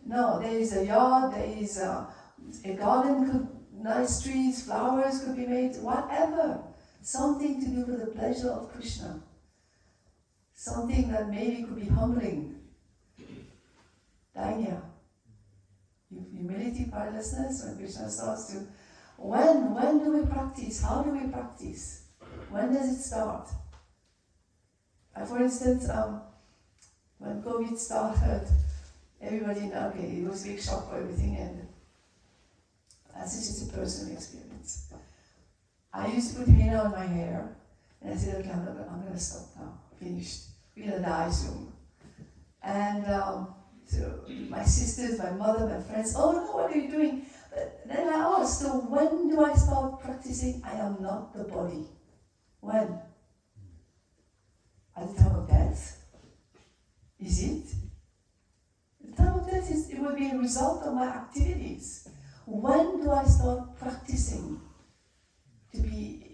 No, there is a yard, there is a garden, nice trees, flowers could be made, whatever. Something to do with the pleasure of Krishna. Something that maybe could be humbling. Dainya. Humility, prayerlessness, when Krishna starts to... When do we practice? How do we practice? When does it start? For instance, when COVID started, everybody, okay, it was a big shock for everything, and that's just a personal experience. I used to put henna on my hair, and I said, okay, I'm going to stop now, finished. We're going to die soon. And so my sisters, my mother, my friends, oh no, what are you doing? But then I asked, so when do I start practicing? I am not the body. When? At the time of death? Is it? The time of death it will be a result of my activities. When do I start practicing to be,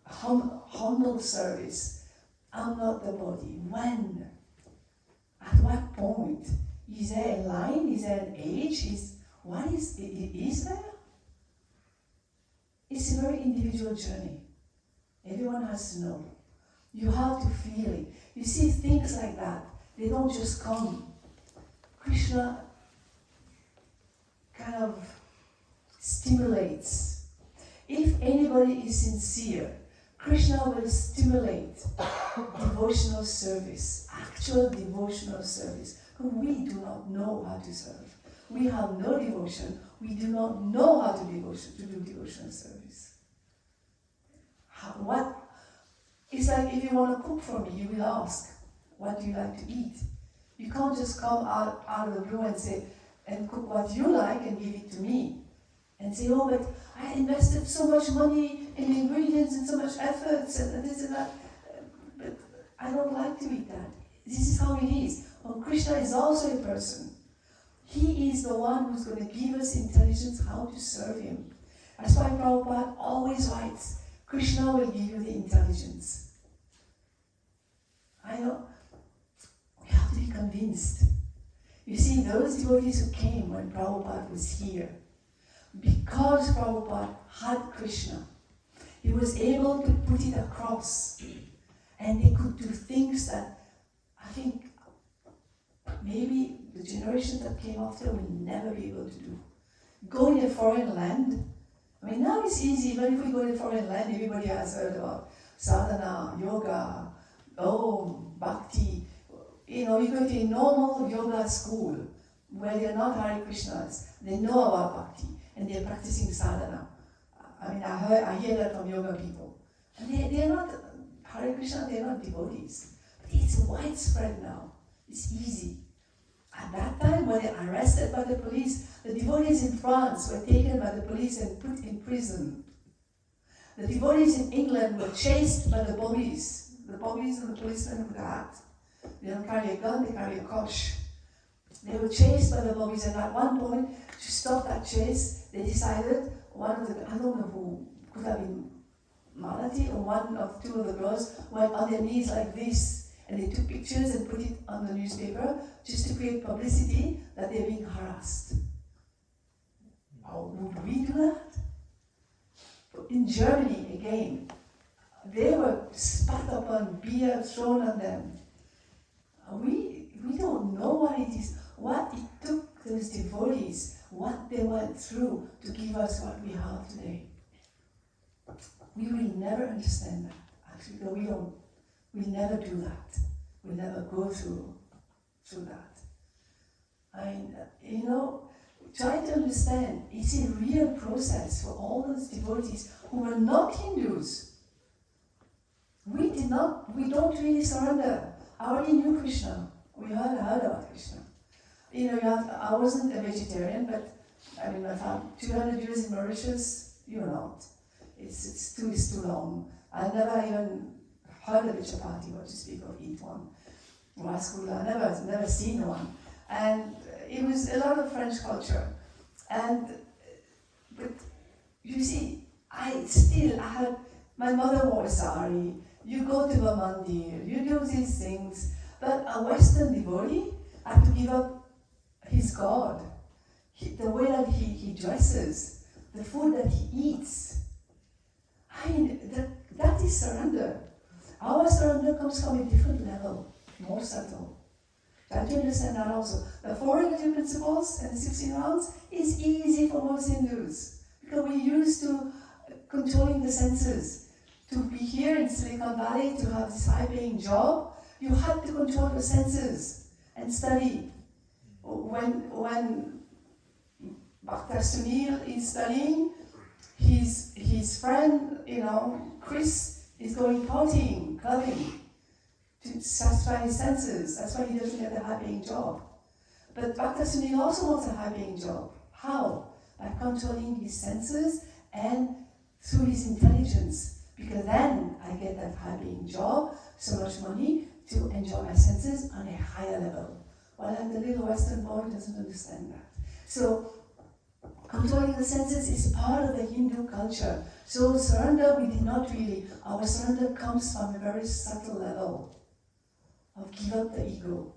humble service? I'm not the body. When? At what point? Is there a line? Is there an age? Is there? It's a very individual journey. Everyone has to know. You have to feel it. You see, things like that, they don't just come. Krishna kind of stimulates. If anybody is sincere, Krishna will stimulate devotional service, actual devotional service. We do not know how to serve. We have no devotion. We do not know how to do devotional service. It's like if you want to cook for me, you will ask, what do you like to eat? You can't just come out of the blue and say, and cook what you like and give it to me. And say, oh, but I invested so much money in ingredients and so much efforts and this and that. But I don't like to eat that. This is how it is. Well, Krishna is also a person. He is the one who's going to give us intelligence how to serve him. That's why Prabhupada always writes, Krishna will give you the intelligence. I know. We have to be convinced. You see, those devotees who came when Prabhupada was here, because Prabhupada had Krishna, he was able to put it across. And they could do things that I think maybe the generations that came after will never be able to do. Go in a foreign land. I mean, now it's easy. Even if we go in a foreign land, everybody has heard about sadhana, yoga, bhakti. You go to a normal yoga school where they're not Hare Krishnas. They know about bhakti and they're practicing sadhana. I mean, I hear that from yoga people. And they're not Hare Krishna, they're not devotees. But it's widespread now. It's easy. At that time, when they were arrested by the police, the devotees in France were taken by the police and put in prison. The devotees in England were chased by the bobbies. The bobbies and the policemen with a hat. They don't carry a gun, they carry a kosh. They were chased by the bobbies, and at one point, to stop that chase, they decided, I don't know who, could have been Malati, or one of two of the girls went on their knees like this, and they took pictures and put it on the newspaper just to create publicity that they're being harassed. How would we do that? In Germany, again, they were spat upon, beer thrown on them. We don't know what it is, what it took those devotees, what they went through to give us what we have today. We will never understand that. Actually, no, we'll never do that. We'll never go through that. And, try to understand, it's a real process for all those devotees who were not Hindus. We don't really surrender. I already knew Krishna. We heard about Krishna. You know, I wasn't a vegetarian, but I mean, I found 200 years in Mauritius, you're not. It's too long. I never even heard of a chapati, what to speak of eat one. Rasgulla, I never seen one. And it was a lot of French culture. But you see, I had, my mother wore a sari, you go to a mandir, you do these things, but a Western devotee had to give up his God, the way that he dresses, the food that he eats. I mean, that is surrender. Our surrender comes from a different level, more subtle. Try to understand that also. The 4 relative principles and the 16 rounds is easy for most Hindus because we're used to controlling the senses. To be here in Silicon Valley, to have this high-paying job, you had to control your senses and study. When Bhakta Sunil is studying, his friend, Chris, is going partying, clubbing, to satisfy his senses. That's why he doesn't get a high-paying job. But Bhakta Sunil also wants a high-paying job. How? By controlling his senses and through his intelligence. Because then I get that high-paying job, so much money, to enjoy my senses on a higher level. While the little Western boy doesn't understand that. So, controlling the senses is part of the Hindu culture. So surrender, we did not really. Our surrender comes from a very subtle level of give up the ego.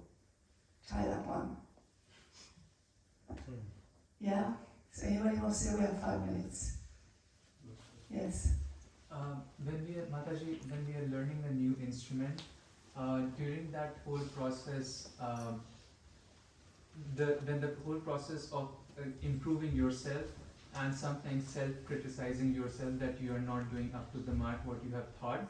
Try that one. Yeah? So anybody wants to say we have 5 minutes? Yes. When we are learning a new instrument, during that whole process, when the whole process of improving yourself and sometimes self-criticizing yourself that you are not doing up to the mark what you have thought,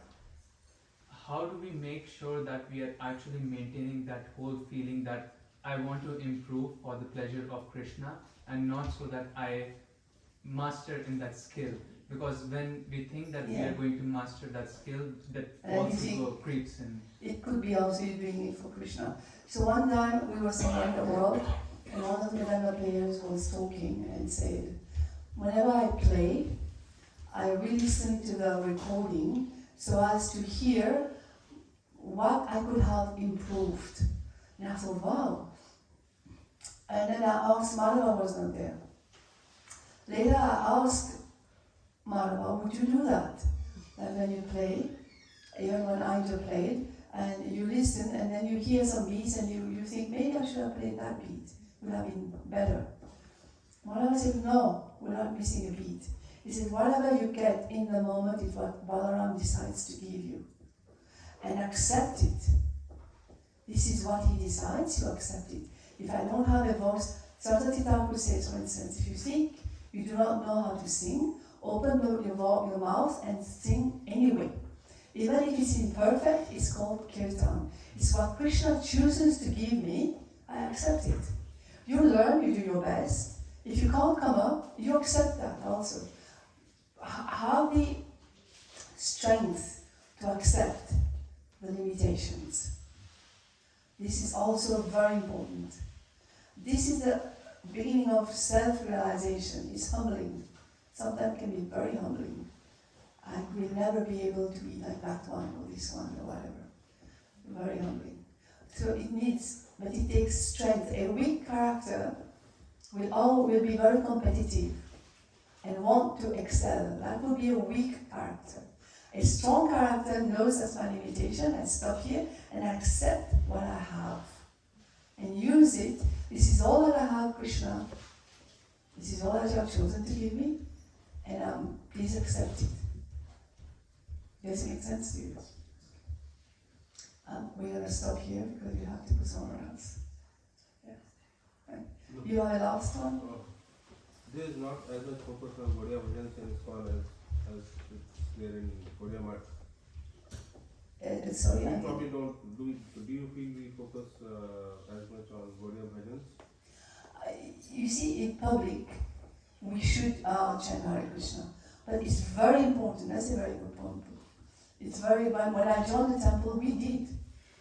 how do we make sure that we are actually maintaining that whole feeling that I want to improve for the pleasure of Krishna and not so that I master in that skill? Because when we think that we are going to master that skill, that also creeps in. It could be also you doing it for Krishna. So one time we were somewhere in the world, and one of the Madhava players was talking and said, whenever I play, I re-listen to the recording so as to hear what I could have improved. And I thought, wow. And then I asked, Madhava was not there. Later I asked Madhava, would you do that? And when you play, even when Angel played, and you listen, and then you hear some beats, and you think, maybe I should have played that beat. It would have been better. Madhava said, no, we're not missing a beat. He said, whatever you get in the moment is what Balaram decides to give you. And accept it. This is what he decides, you accept it. If I don't have a voice, Saraswati Thakur says, for instance, if you think you do not know how to sing, open your mouth and sing anyway. Even if it's imperfect, it's called Kirtan. It's what Krishna chooses to give me, I accept it. You learn, you do your best. If you can't come up, you accept that also. Have the strength to accept the limitations. This is also very important. This is the beginning of self-realization. It's humbling. Sometimes it can be very humbling. I will never be able to be like that one or this one or whatever. Very humbling. So it takes strength. A weak character will be very competitive and want to excel. That would be a weak character. A strong character knows that's my limitation, I stop here and accept what I have. And use it. This is all that I have, Krishna. This is all that you have chosen to give me. And please accept it. Does it make sense to you? We're going to stop here because you have to go somewhere else. Yeah. Right. You have a last one? There is not as much focus on Gaudiya Bhajans in ISKCON as it's there in Gaudiya Math. Sorry, You probably don't. Do you feel we focus as much on Gaudiya Bhajans? You see, in public, we should chant Hare Krishna. But it's very important. That's a very good point. It's very, when I joined the temple, we did.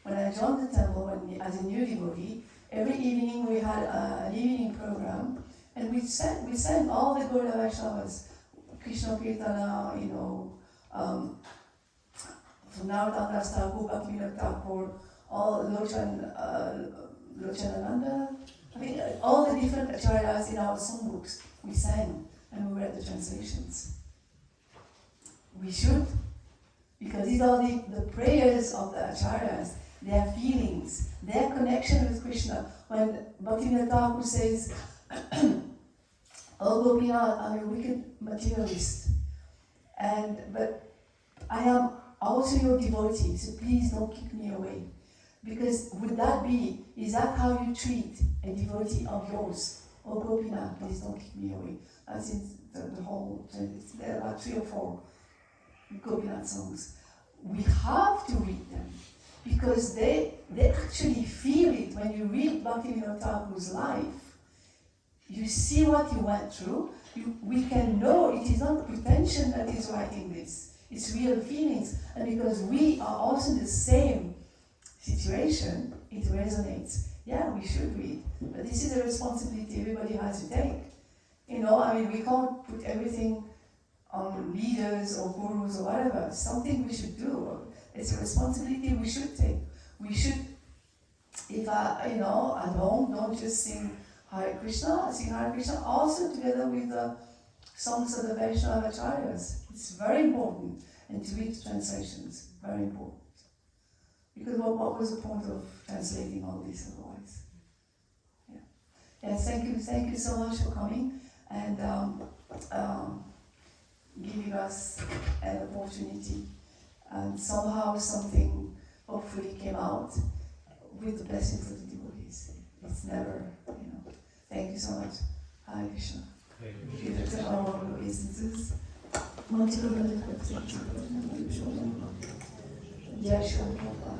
When I joined the temple as a new devotee, every evening we had an evening program, and we sang all the Gaudiya Vaishnavas, Krishna Kirtana, from Narottam Thakur, Bhaktivinoda Thakur, all Lochanananda, I mean, all the different acharyas in our songbooks, we sang, and we read the translations. We should, because these are the prayers of the acharyas, their feelings, their connection with Krishna. When Bhaktivinoda Thakur says, "Oh Gopinath, I'm a wicked materialist, but I am also your devotee, so please don't kick me away." Because is that how you treat a devotee of yours? "Oh Gopinath, please don't kick me away." That's in the whole, there are about 3 or 4 Gopinath songs. We have to read them, because they actually feel it. When you read Bhaktivinoda Thakur's life, you see what he went through. We can know it is not pretension that he's writing this. It's real feelings. And because we are also in the same situation, it resonates. Yeah, we should read. But this is a responsibility everybody has to take. We can't put everything on leaders or gurus or whatever. It's something we should do. It's a responsibility we should take. We should, at home, don't just sing Hare Krishna, also together with the songs of the Vaishnava Acharyas. It's very important. And to read translations, very important. Because what was the point of translating all this otherwise? Yeah. Yes, thank you so much for coming and giving us an opportunity. And somehow something hopefully came out with the blessings of the devotees. It's never, Thank you so much. Hare Krishna. Give to all the businesses. Multiple benefits. Jai Shri Prabhupada.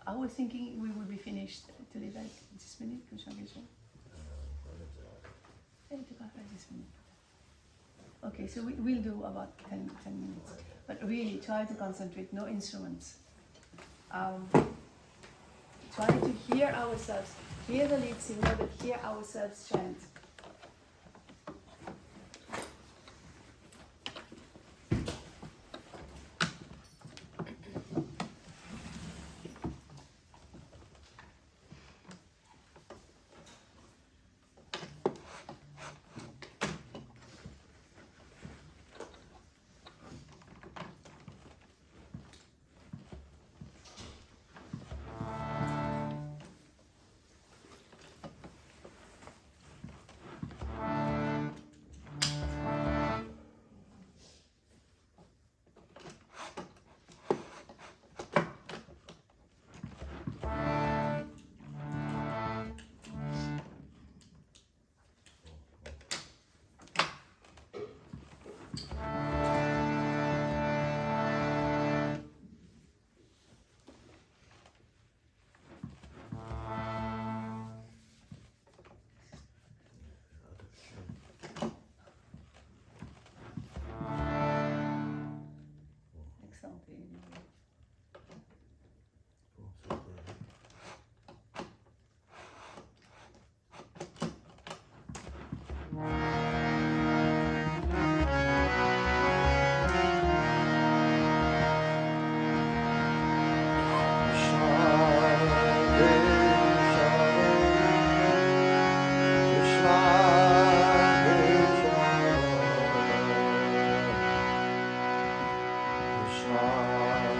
I was thinking we would be finished today, like 10 minutes, Krishna Krishna. Okay, so we'll do about 10 minutes. But really, try to concentrate, no instruments. Try to hear ourselves, hear the lead singer, but hear ourselves chant. Krishna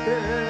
Jai.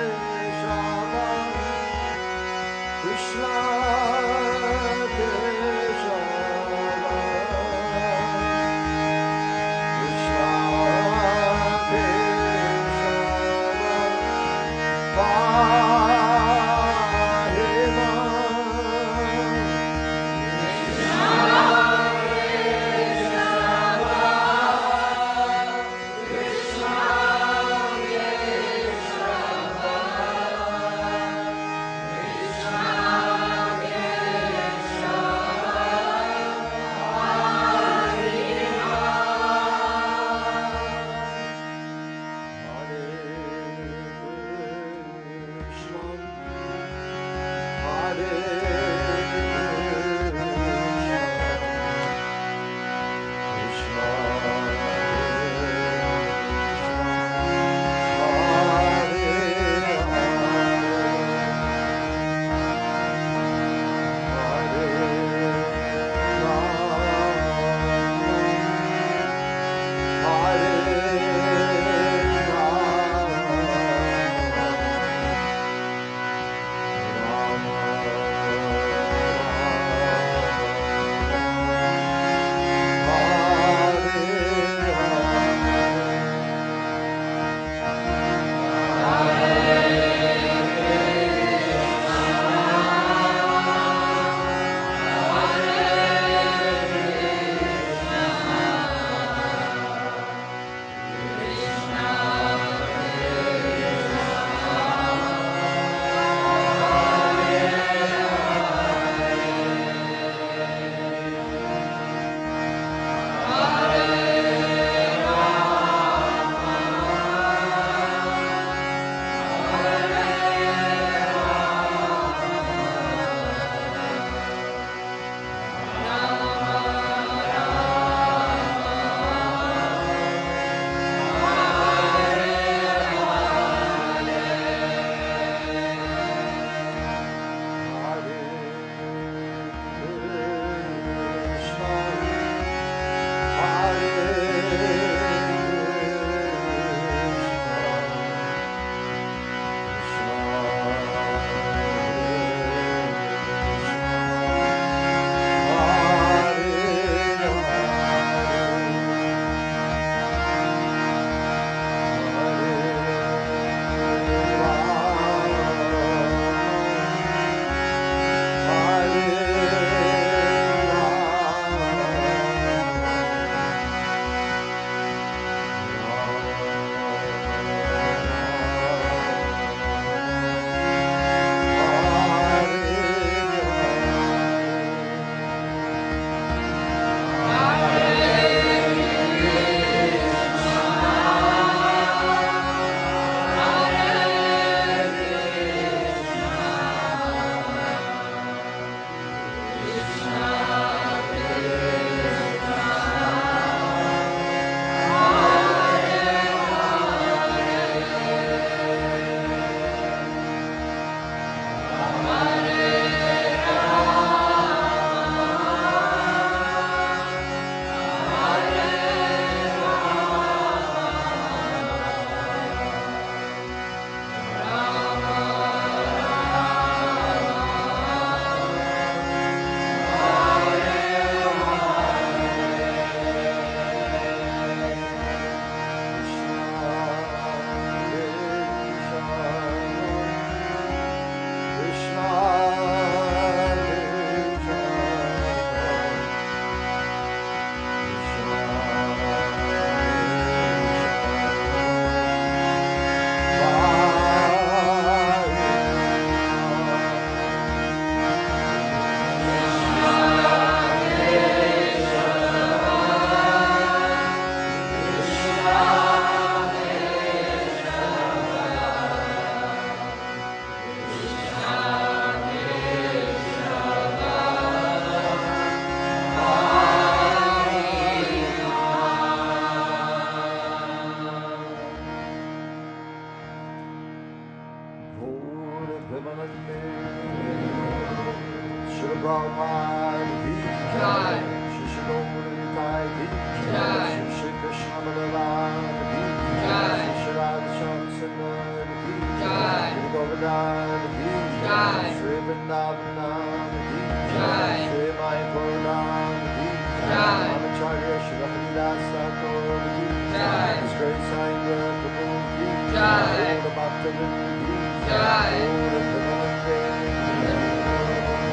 Kirtan ki Jai. Shri Vrindavan ki Jai. Shri Mai Purnam ki Jai. Ramacharya Shri Haridas Thakur ki Jai. His Grace Sangha Prabhu ki Jai. All the Bhaktivinoda ki Jai. All the Brahmanande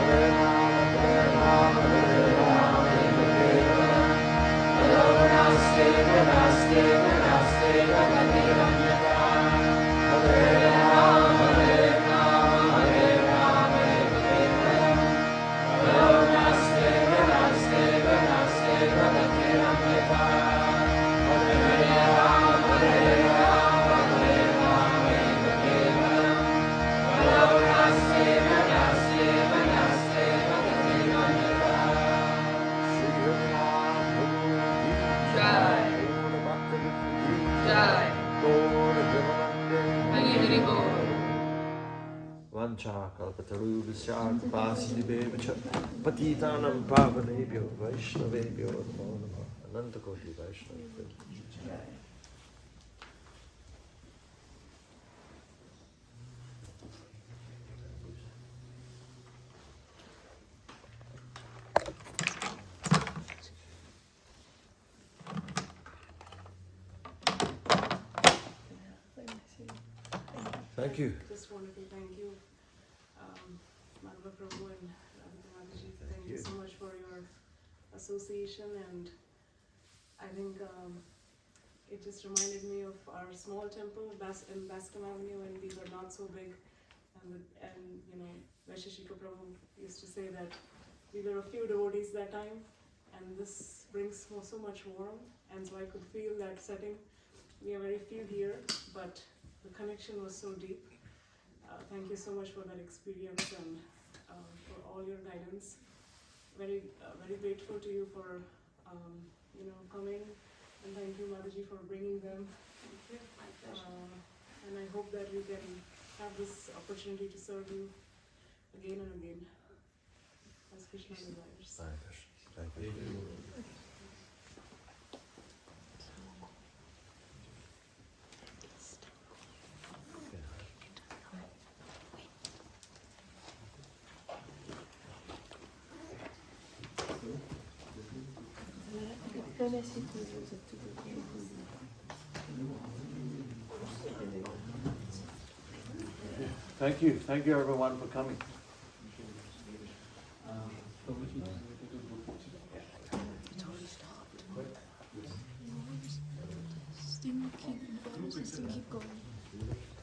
Hare Rama Hare Rama Hare Rama Hare Rama Naste Naste Naste Hare Rama Hare Rama Hare Rama Hare Rama Naste Naste Naste Hare Rama Hare Rama Hare Rama Hare Rama Naste Naste Naste Hare Rama Shri Ram Guru ki Jai. All the Bhaktivinoda ki Jai. Gaur Brahmanande Hari Hari Bol. Vancha kalpatarubhasya kripasidibheva cha patitanam pavanebhyo vaishnavebhyo namo namah. Anantakoti Vaishnava. Thank you. Just wanted to thank you, Madhava Prabhu and Radhika Mataji. Thank you so much for your association, and I think it just reminded me of our small temple in Bascom Avenue when we were not so big, and you know, Vaisheshika Prabhu used to say that we were a few devotees that time, and this brings so much warmth, and so I could feel that setting. We are very few here, but the connection was so deep. Thank you so much for that experience and for all your guidance. Very grateful to you for coming, and thank you, Madhaji, for bringing them. And I hope that we can have this opportunity to serve you again and again as Krishna desires. Thank you. Thank you everyone for coming. Still keep going.